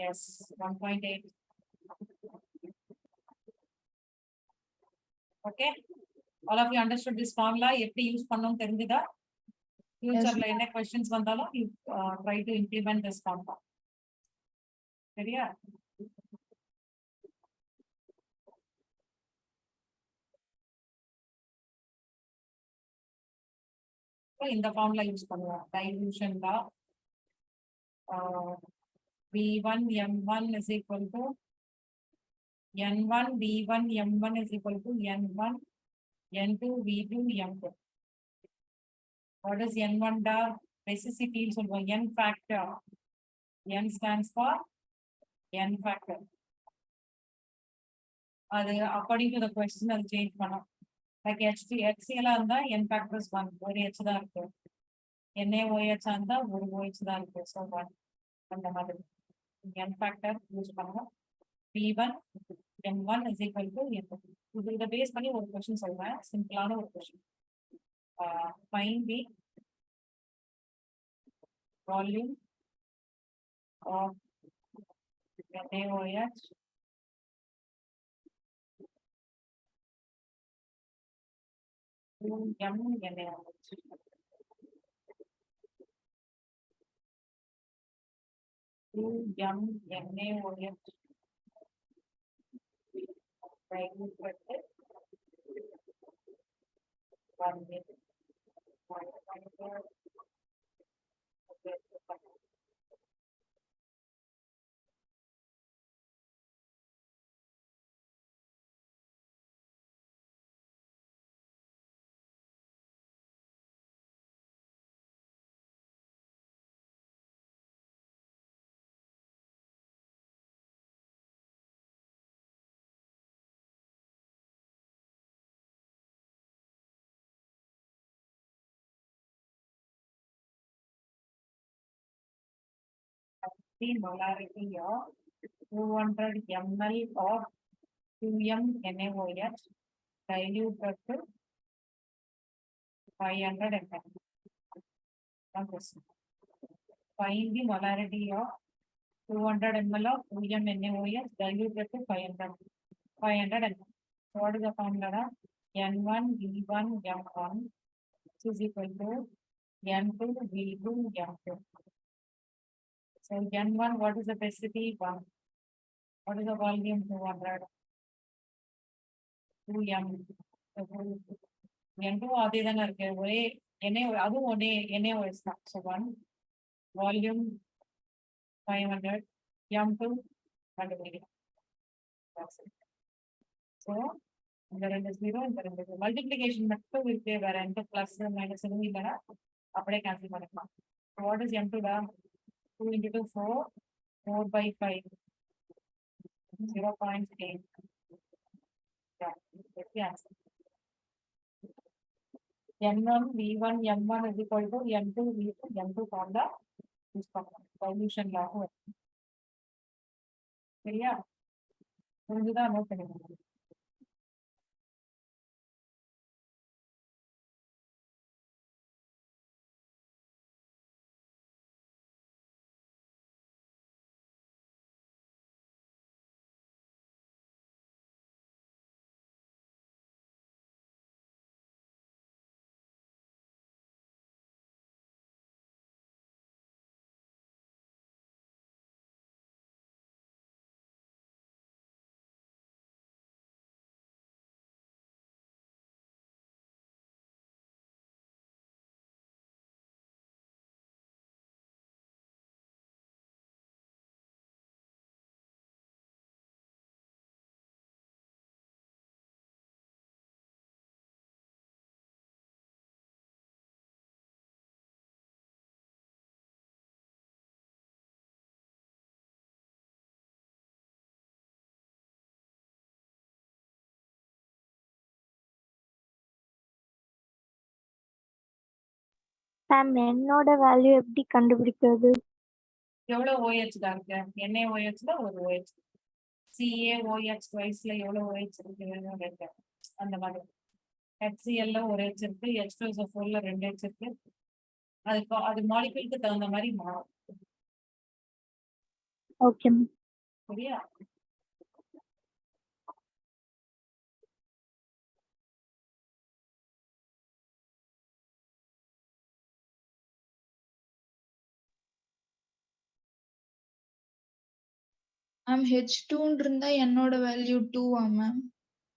Yes, 1.8. Okay. All of you understood this formula? எப்படி use பண்ணனும் தெரிஞ்சுதா? ஃபியூச்சர்ல என்ன questions வந்தாலும் you try to implement this formula. சரியா? இந்த ஃபார்முலா யூஸ் பண்ணுவோம். Dilution law V1 M1 is equal to N1 V1 M1 is equal to N1 N2 V2 M2. What is N1 da? Basicity சொல்லுவோம் N factor. N stands for N factor. அது according to the question அது change பண்ணோம். Like HCl இருந்தா N factors 1 ஒரு H தான் இருக்கு. NaOH இருந்தா ஒரு OH தான் இருக்கு. So 1 அந்த மாதிரி N factor யூஸ் பண்ணுவோம். V1 M1 is equal to N2. இதை பேஸ் பண்ணி ஒரு கொஸ்டின் சொல்றேன். சிம்பிளான ஒரு question. Find the volume of NaOH to MNaOH. MNaOH diluted 1 minute. The molarity of 200 ml of 2M NaOH diluted to 500 ml. One question. Find the molarity of 200 ml of 2M NaOH diluted to 500 ml. So what is the formula? N1 V1 M1 is equal to N2 V2 M2. So N1, what is the density? 1. What is the volume? 200. 2M. N2 அதே தானே இருக்கு. ஒரே அதுவும் ஒரே NaOH தான். So 1 volume 500 M2 கண்டுபிடிக்கலாம். So இந்த ரெண்டு 0 இந்த ரெண்டு மல்டிப்ளிகேஷன் மட்டும் இருக்கு. வேற எந்த பிளஸ் மைனஸ் எதுவும் இல்லைன்னா அப்படியே கேன்சல் பண்ணிக்கலாம். What is M2 da? 2 into 2 4 4 by 5 0.8. Yeah, that's the answer. N1 V1 M1 is equal to N2 V2 M2 formula use பண்ணலாம். Dilution law சரியா? புரிஞ்சுதான் நோட் பண்ணிக்கணும். மேம் என்னோட வேல்யூ எப்படி கண்டுபிடிக்கிறது? எவ்வளவு OH தான் இருக்கு? NaOH ல ஒரு OH. CaOH twiceல எவ்வளவு OH இருக்கு? அந்த மாதிரி. HCl ல ஒரு H இருக்கு. H2SO4 ல 2 H இருக்கு. அது மாலிகுலுக்கு தகுந்த மாதிரி மாறும். Okay ma'am. சரியா? மேம் H2 இருந்தா என்னோட வேல்யூ 2 மேம்.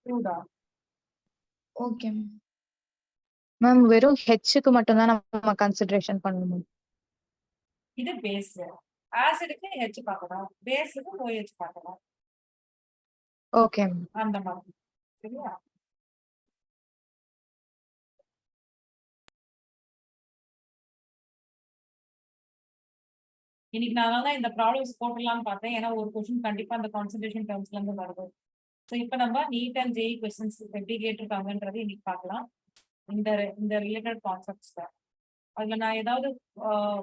2 தான். Okay ma'am. மேம் வெறும் ஹெச்சுக்கு மட்டும் தான் நம்ம கன்சிடரேஷன் பண்ணணும். இது பேஸ். ஆசிடுக்கு ஹெச் பார்க்கணும், பேஸுக்கு OH பார்க்கணும். Okay ma'am. அந்த மாதிரி. சரியா? இன்னைக்கு நான் தான் இந்த ப்ராப்ளம்ஸ் போட்டுடலாம்னு பார்த்தேன். ஏன்னா ஒரு கொஸ்டின் கண்டிப்பா அந்த கான்சன்ட்ரேஷன் டேர்ம்ஸ்ல இருந்து வருது. ஸோ இப்போ நம்ம நீட் அண்ட் ஜேஇ கொஸ்டின்ஸ் எப்படி கேட்டிருக்காங்கன்றது இன்னைக்கு பார்க்கலாம். இந்த இந்த ரிலேட்டட் கான்செப்ட்ஸ் தான். அதுல நான் ஏதாவது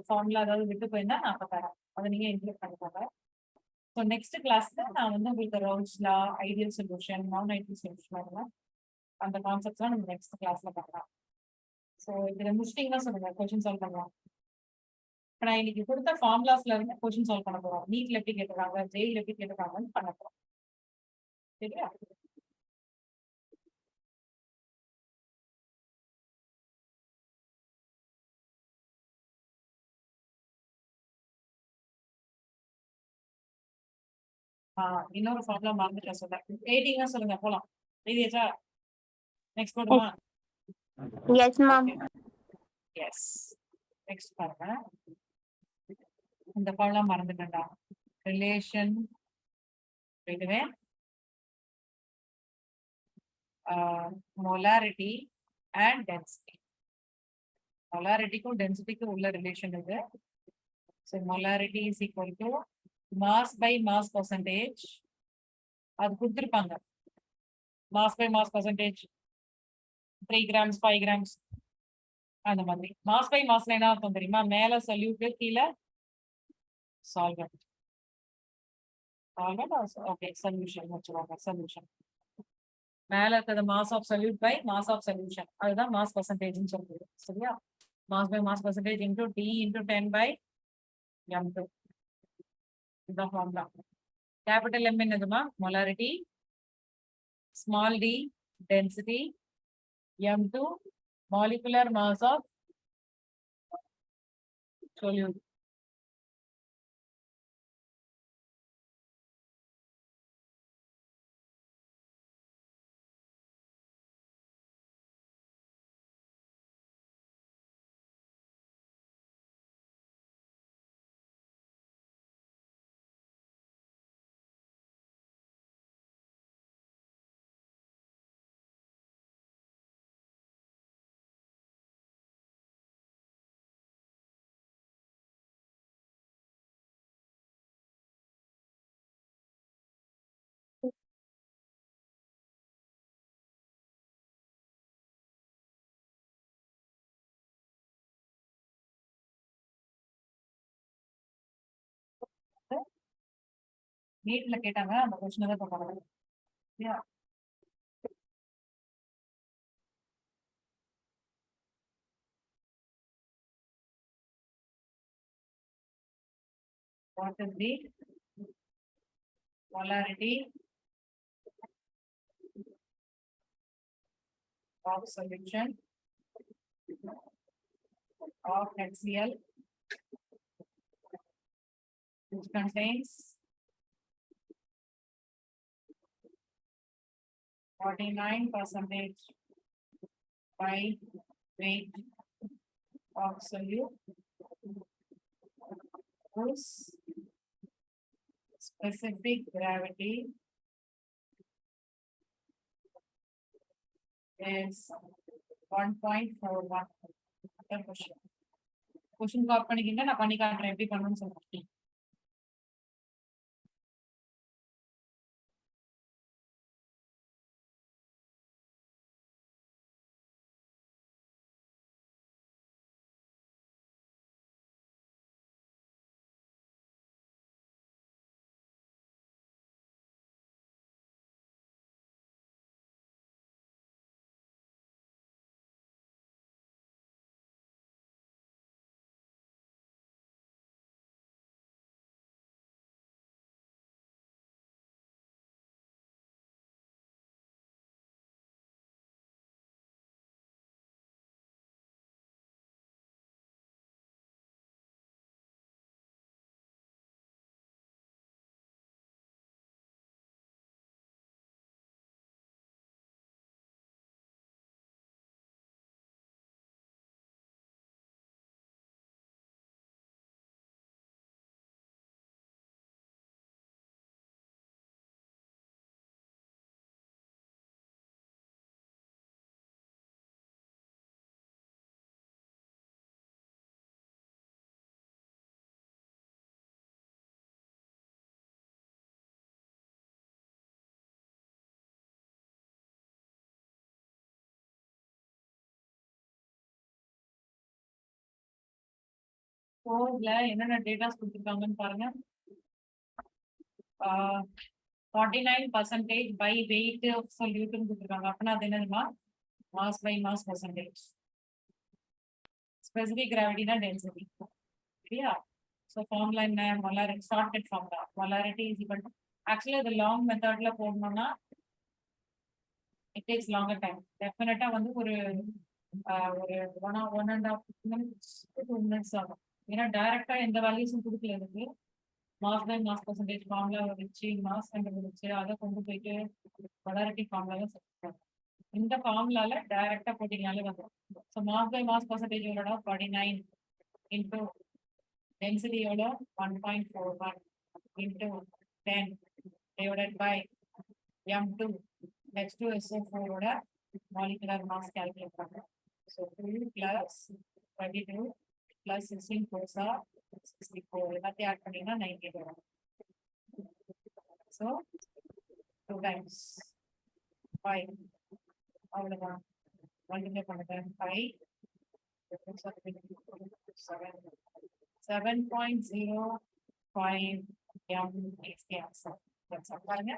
ஃபார்முலா ஏதாவது விட்டு போயிருந்தா நான் அப்ப தரேன். அதை நீங்க இன்க்ளூட் பண்ணிக்கோங்க. ஸோ நெக்ஸ்ட் கிளாஸ்ல நான் வந்து உங்களுக்கு ரவுண்ட்ஸ் லா, ஐடியல் சொல்யூஷன், நான் ஐடியல் சொல்யூஷன் அதெல்லாம் அந்த கான்செப்ட்ஸ்லாம் நம்ம நெக்ஸ்ட் கிளாஸ்ல பார்க்கலாம். ஸோ இதுல முடிச்சிட்டீங்கன்னா சொல்லுங்க, கொஸ்டின் சால்வ் பண்ணலாம். இப்போ நான் இன்னைக்கு கொடுத்த ஃபார்முலாஸ்ல இருந்து கொஸ்டின் சால்வ் பண்ண போறோம். நீட்ல எப்படி கேட்டிருக்காங்க, ஜெயில் எப்படி கேட்டிருக்காங்கன்னு பண்ண போறோம். சரியா? இன்னொரு ஃபார்முலா மறந்துட்டேன் சொல்ல. எயிட்டிங்கா சொல்லுங்க, போலாம். எழுதியாச்சா? நெக்ஸ்ட் போடுமா? Yes ma'am. எஸ். நெக்ஸ்ட் பாருங்க. இந்த ஃபார்முலா மறந்துட்டேன்டா. ரிலேஷன் இதுவே molarity and density. Molarityக்கும் டென்சிட்டிக்கும் உள்ள ரிலேஷன் இது. So molarity is equal to mass by mass percentage. அது கொடுத்துருப்பாங்க. mass by mass percentage 3 grams 5 grams அந்த மாதிரி. mass by massல என்ன அர்த்தம் தெரியுமா? மேல சொல்யூட், கீழே சால்வெண்ட். ஓகே, சொல்யூஷன் வச்சுருவாங்க. சொல்யூஷன் மேல இருக்கிறது mass of solute by mass of solution, அதுதான் மாஸ் பர்சன்டேஜ்னு சொல்றது. சரியா? Mass by mass percentage into d into 10 by m2. இதுதான் ஃபார்முலா. கேபிட்டல் M என்னதுமா? Molarity, small d density, m2 molecular mass of solute. நீட்ல கேட்டாங்க, அந்த கொஸ்டின் தான் பார்க்கணும். சரியா? What is the molarity of solution of HCl which contains 49% by weight of solute whose specific gravity is 1.41. Question copy பண்ணிக்கிங்க, நான் பண்ணி காட்டுறேன் எப்படி பண்ணணும்னு சொல்றேன். 4ல என்னென்ன டேட்டாஸ் கொடுத்துருக்காங்கன்னு பாருங்க. 49% by weight of solute கொடுத்துருக்காங்க. அப்படின்னா அது என்னதுமா? Mass by mass percentage. Specific கிராவிட்டினா டென்சிட்டி. சரியா? ஸோ ஃபார்முலா என்ன? Molarity, shortcut formula. Molarity is equal to, actually இது லாங் மெத்தட்ல போடணும்னா இட் டேக்ஸ் லாங்கர் டைம். டெஃபினட்டா வந்து ஒரு ஒரு 1.5 minutes to 2 minutes ஆகும். ஏன்னா டைரக்டா எந்த வேல்யூஸும் கொடுக்கல இருக்கு. Mass by mass percentage formula வச்சு மாஸ் கண்டுபிடிச்சு அதை கொண்டு போயிட்டு மொலாரிட்டி ஃபார்முலாவை சேர்த்துருக்காங்க. இந்த ஃபார்முலால டைரக்டா போட்டீங்கனாலே வந்துடும். So mass by mass percentage எவ்வளோடா? 49 இன்டூ டென்சிட்டி எவ்வளோ? 1.41 into 10 divided by m2 H2SO4 ஓட மாலிகுலர் மாஸ் கால்குலேட் பண்ணுறோம். So 2 + 22 + 16 4 are 64. எல்லாத்தையும் ஆட் பண்ணீங்கன்னா 90 வரும். ஸோ 2 times 5 அவ்வளோதான். மல்டிப்ளை பண்ணுங்க. 5 7.05 m is the answer. That's all. பாருங்க.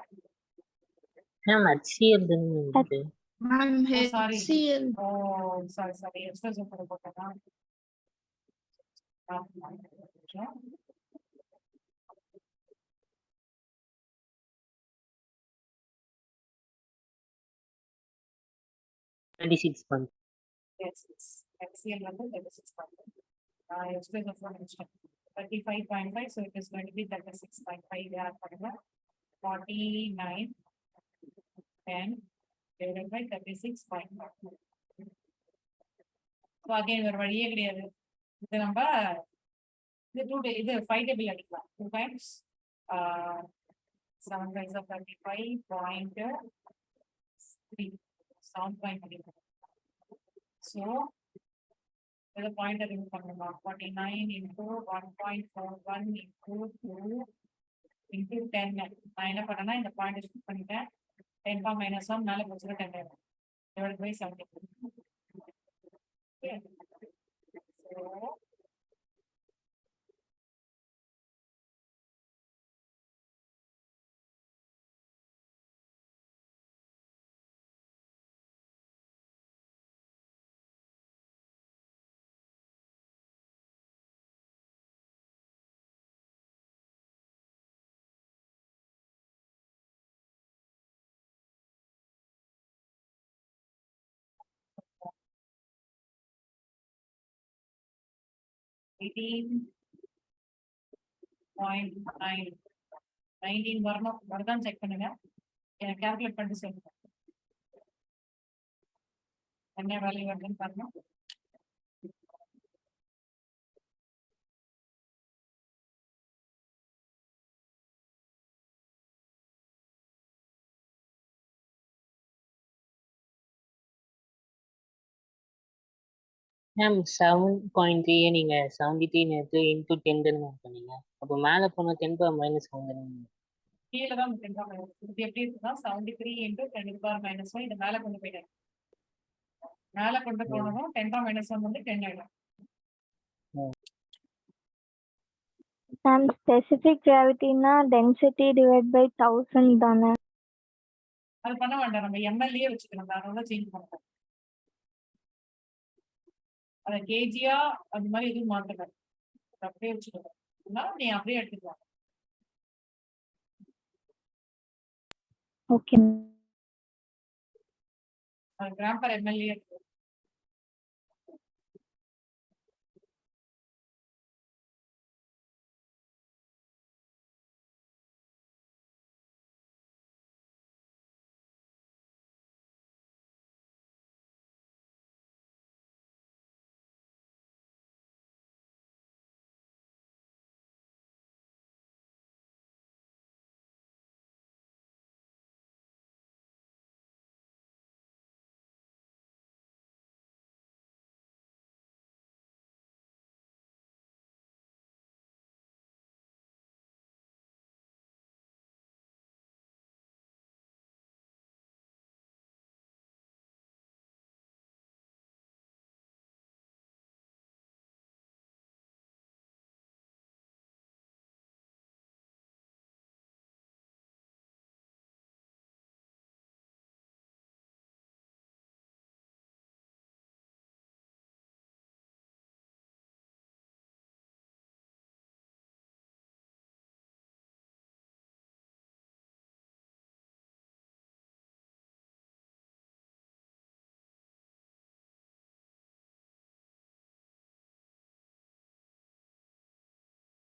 மேம் HCl தானே இது? Ma'am Oh, sorry. HCl. Oh, sorry. Express போட்டா. Yes. HCl வந்து 36.5. Express of 35.5. So it is going to be 36.5. Yeah, 49 10 divided by 36.5. So again ஒரு வழியே கிடையாது. இது நம்ம இது 5 டேபிள் அடிக்கலாம். 2 times 7 5 35.3 7.3. So the point remove பண்ணனுமா? 49 into 1.41 into 2 into 10. நான் என்ன பண்ணேன்னா இந்த பாயிண்ட் ஸ்கிப் பண்ணிட்டேன். 10 - -1 மேல போச்சுனா 10 ஆயிடும். divided by 73. Okay. So (18.9) 19 வரணும். வருதான்னு செக் பண்ணுங்க. எனக்கு கால்குலேட் பண்ணிட்டு சொல்லுங்க. என்ன வேல்யூ வருதுன்னு பாருங்க. மேம் 7.3 நீங்க 73 நேரத்துல இன்டூ 10 தானே மேம் பண்ணீங்க. அப்போ மேல போன 10 பவர் மைனஸ் வந்துடும். கீழே தான் 10 -1. இது எப்படி இருக்குன்னா 73 into 10⁻⁻1. இது மேல கொண்டு போயிட்டேன். மேல கொண்டு போனதும் 10⁻1 வந்து 10 ஆயிடும். மேம் ஸ்பெசிபிக் கிராவிட்டினா டென்சிட்டி டிவைட் பை 1000 தானே? அது பண்ண வேண்டாம். நம்ம எம்எல்ஏ வச்சுக்கணும். அதனால சேஞ்ச் பண்ணுறோம். அதை கேஜியா அந்த மாதிரி எதுவும் மாற்றலாம். அப்படியே வச்சுக்கணும். நீ அப்படியே எடுத்துக்கலாம். ஓகே. கிராம் பர் எம்எல்ஏ இருக்கு.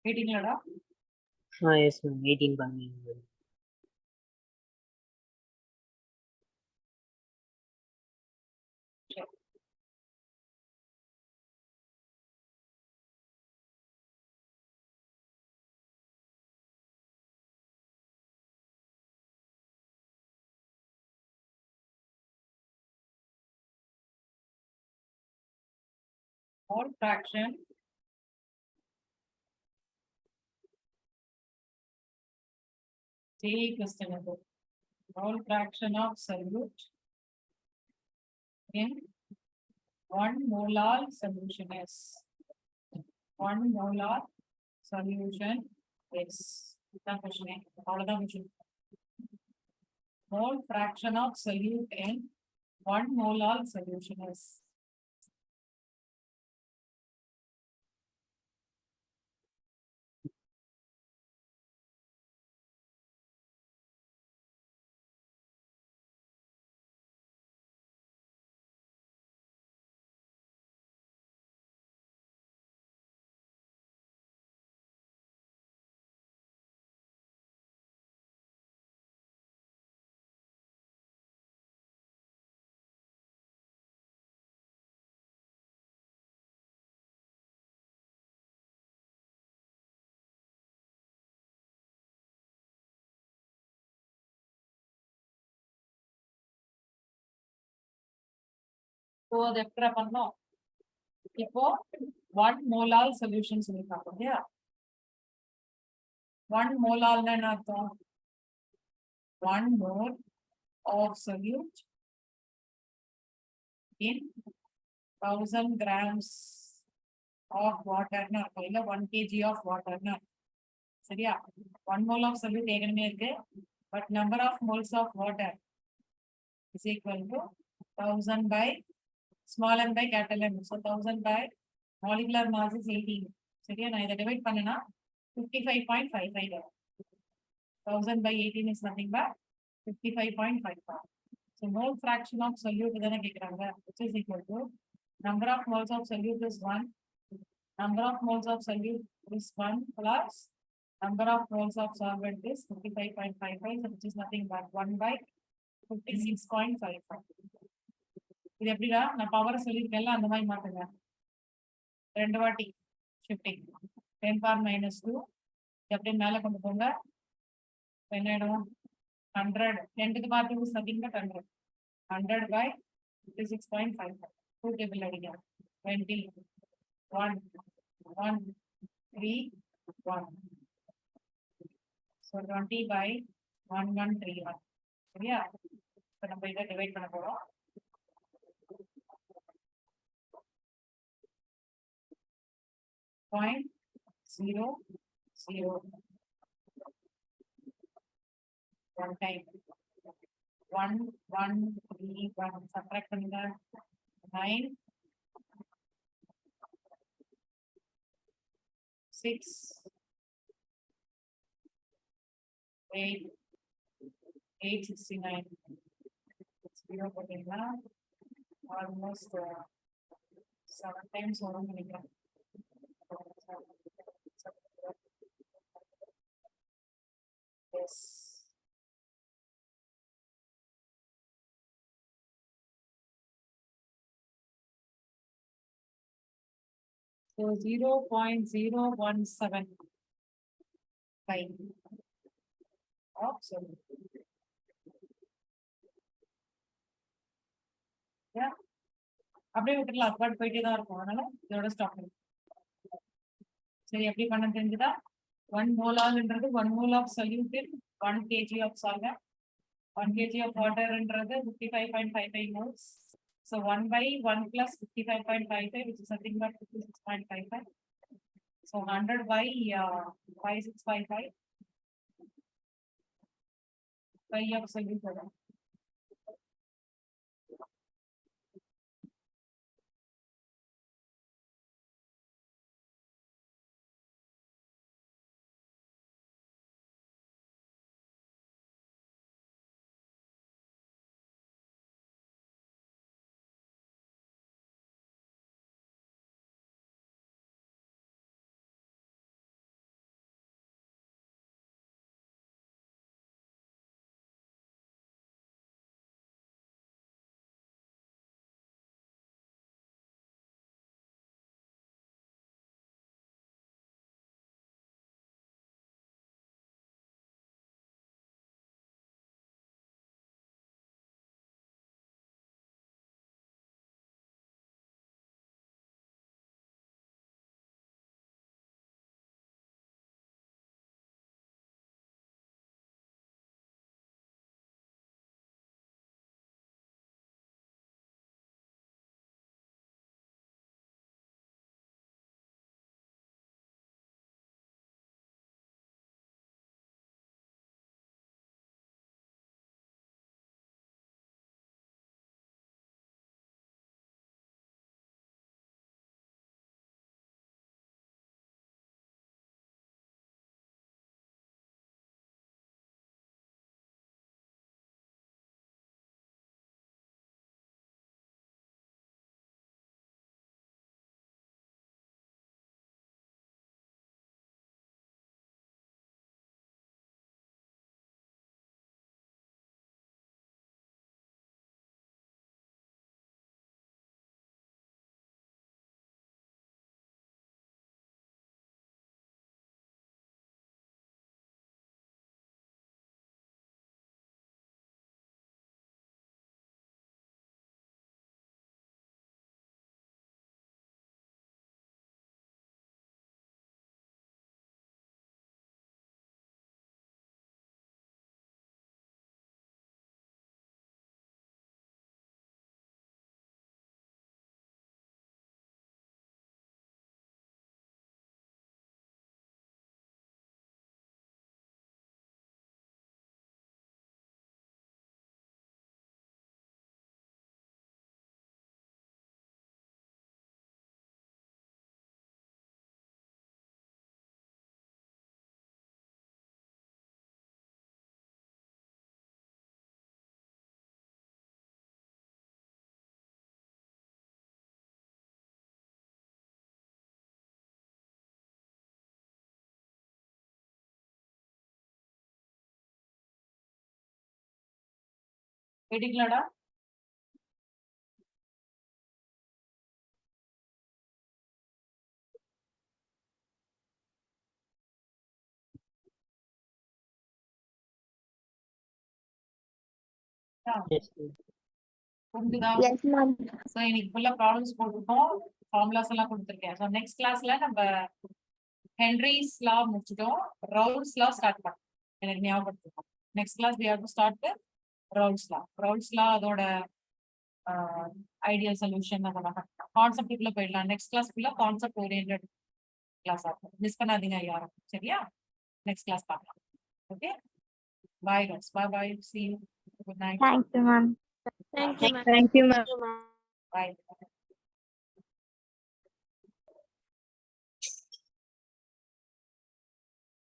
கேட்டீங்களாடா? எஸ் மேம் 18 பண்ணீங்க. Mole fraction question number. Mole fraction of solute in 1 molar solution is 1 molar solution is இதான் question. அவ்வளவுதான் question. Mole fraction of solute in 1 molar solution is So அது எப்படி பண்ணோம்? இப்போ 1 molar solution சொல்லிருக்காங்க இல்லையா? 1 molarனா என்ன அர்த்தம்? 1 mole of solute in 1000 grams of water னா அர்த்தம். இல்ல 1 kg of water னா. சரியா? 1 mole of solute ஏற்கனவே இருக்கு. But number of moles of water is equal to 1000 by small m by capital M. So 1000 by molecular mass is 18. சரியா? நான் இதை டிவைட் பண்ணனா 55.55. 1000 by 18 is nothing but 55.55. So mole fraction of solute தானே கேக்குறாங்க, which is equal to number of moles of solute is 1, number of moles of solute is 1 plus number of moles of solvent is 55.55, so which is nothing but 1 by 56.55. இது எப்படிடா? நான் power சொல்லியிருக்கேன்ல, அந்த மாதிரி மாத்துங்க. 2 வாட்டி shifting 10 power minus 2 அப்படியே மேல கொண்டு போங்க. என்ன ஆயிடும்? 100 10 to the power 2 is nothing but 100. 100 by 56.55. 2 table அடிங்க. 20 1 1 3 1. So 20 by 1131. சரியா? இப்போ நம்ம இதை டிவைட் பண்ண போறோம். Point 0 0 one time 1 1 3 1 subtract பண்ணுங்க 9 6 8 869 0 போட்டீங்கன்னா almost 7 times வரும் நினைக்கிறேன். Yes. So 0.017 of solute. Yeah. அப்படியே விட்டுலாம், அது பாட்டு போயிட்டே தான் இருக்கும். அதனால இதோட ஸ்டாப் பண்ணு. சரி, எப்படி பண்ண தெரிஞ்சுதா? 1 molarன்றது 1 mole of solute in 1 kg of solvent. 1 kg of water என்றது 55.55 moles. So 1 by 1 plus 55.55, which is nothing but 56.55. So 100 by 5655. 5 of solute. கேட்டீங்களாடா? Yes. புரிஞ்சுதா? Yes, ma'am. ஸோ இன்னைக்கு ஃபுல்லா ப்ராப்ளம்ஸ் போட்டிருக்கோம், ஃபார்முலாஸ் எல்லாம் கொடுத்துருக்கேன். ஸோ நெக்ஸ்ட் கிளாஸ்ல நம்ம ஹென்ரிஸ் லா முடிச்சிட்டோம், ரவுல்ஸ் லா ஸ்டார்ட் பண்ணோம். எனக்கு ஞாபகப்படுத்திருக்கோம். Next class we have to start with Raoult's law. Raoult's law அதோட ஐடியல் சொல்யூஷன் அதெல்லாம் கான்செப்டுக்குள்ள போயிடலாம். நெக்ஸ்ட் கிளாஸ் ஃபுல்லா கான்செப்ட் ஓரியன்டட் கிளாஸ் ஆகும். மிஸ் பண்ணாதீங்க யாரும், சரியா? நெக்ஸ்ட் கிளாஸ் பார்க்கலாம். Okay, bye guys, bye bye, see you, good night, Thank you, ma'am. Thank you, ma'am. Thank you, ma'am. bye.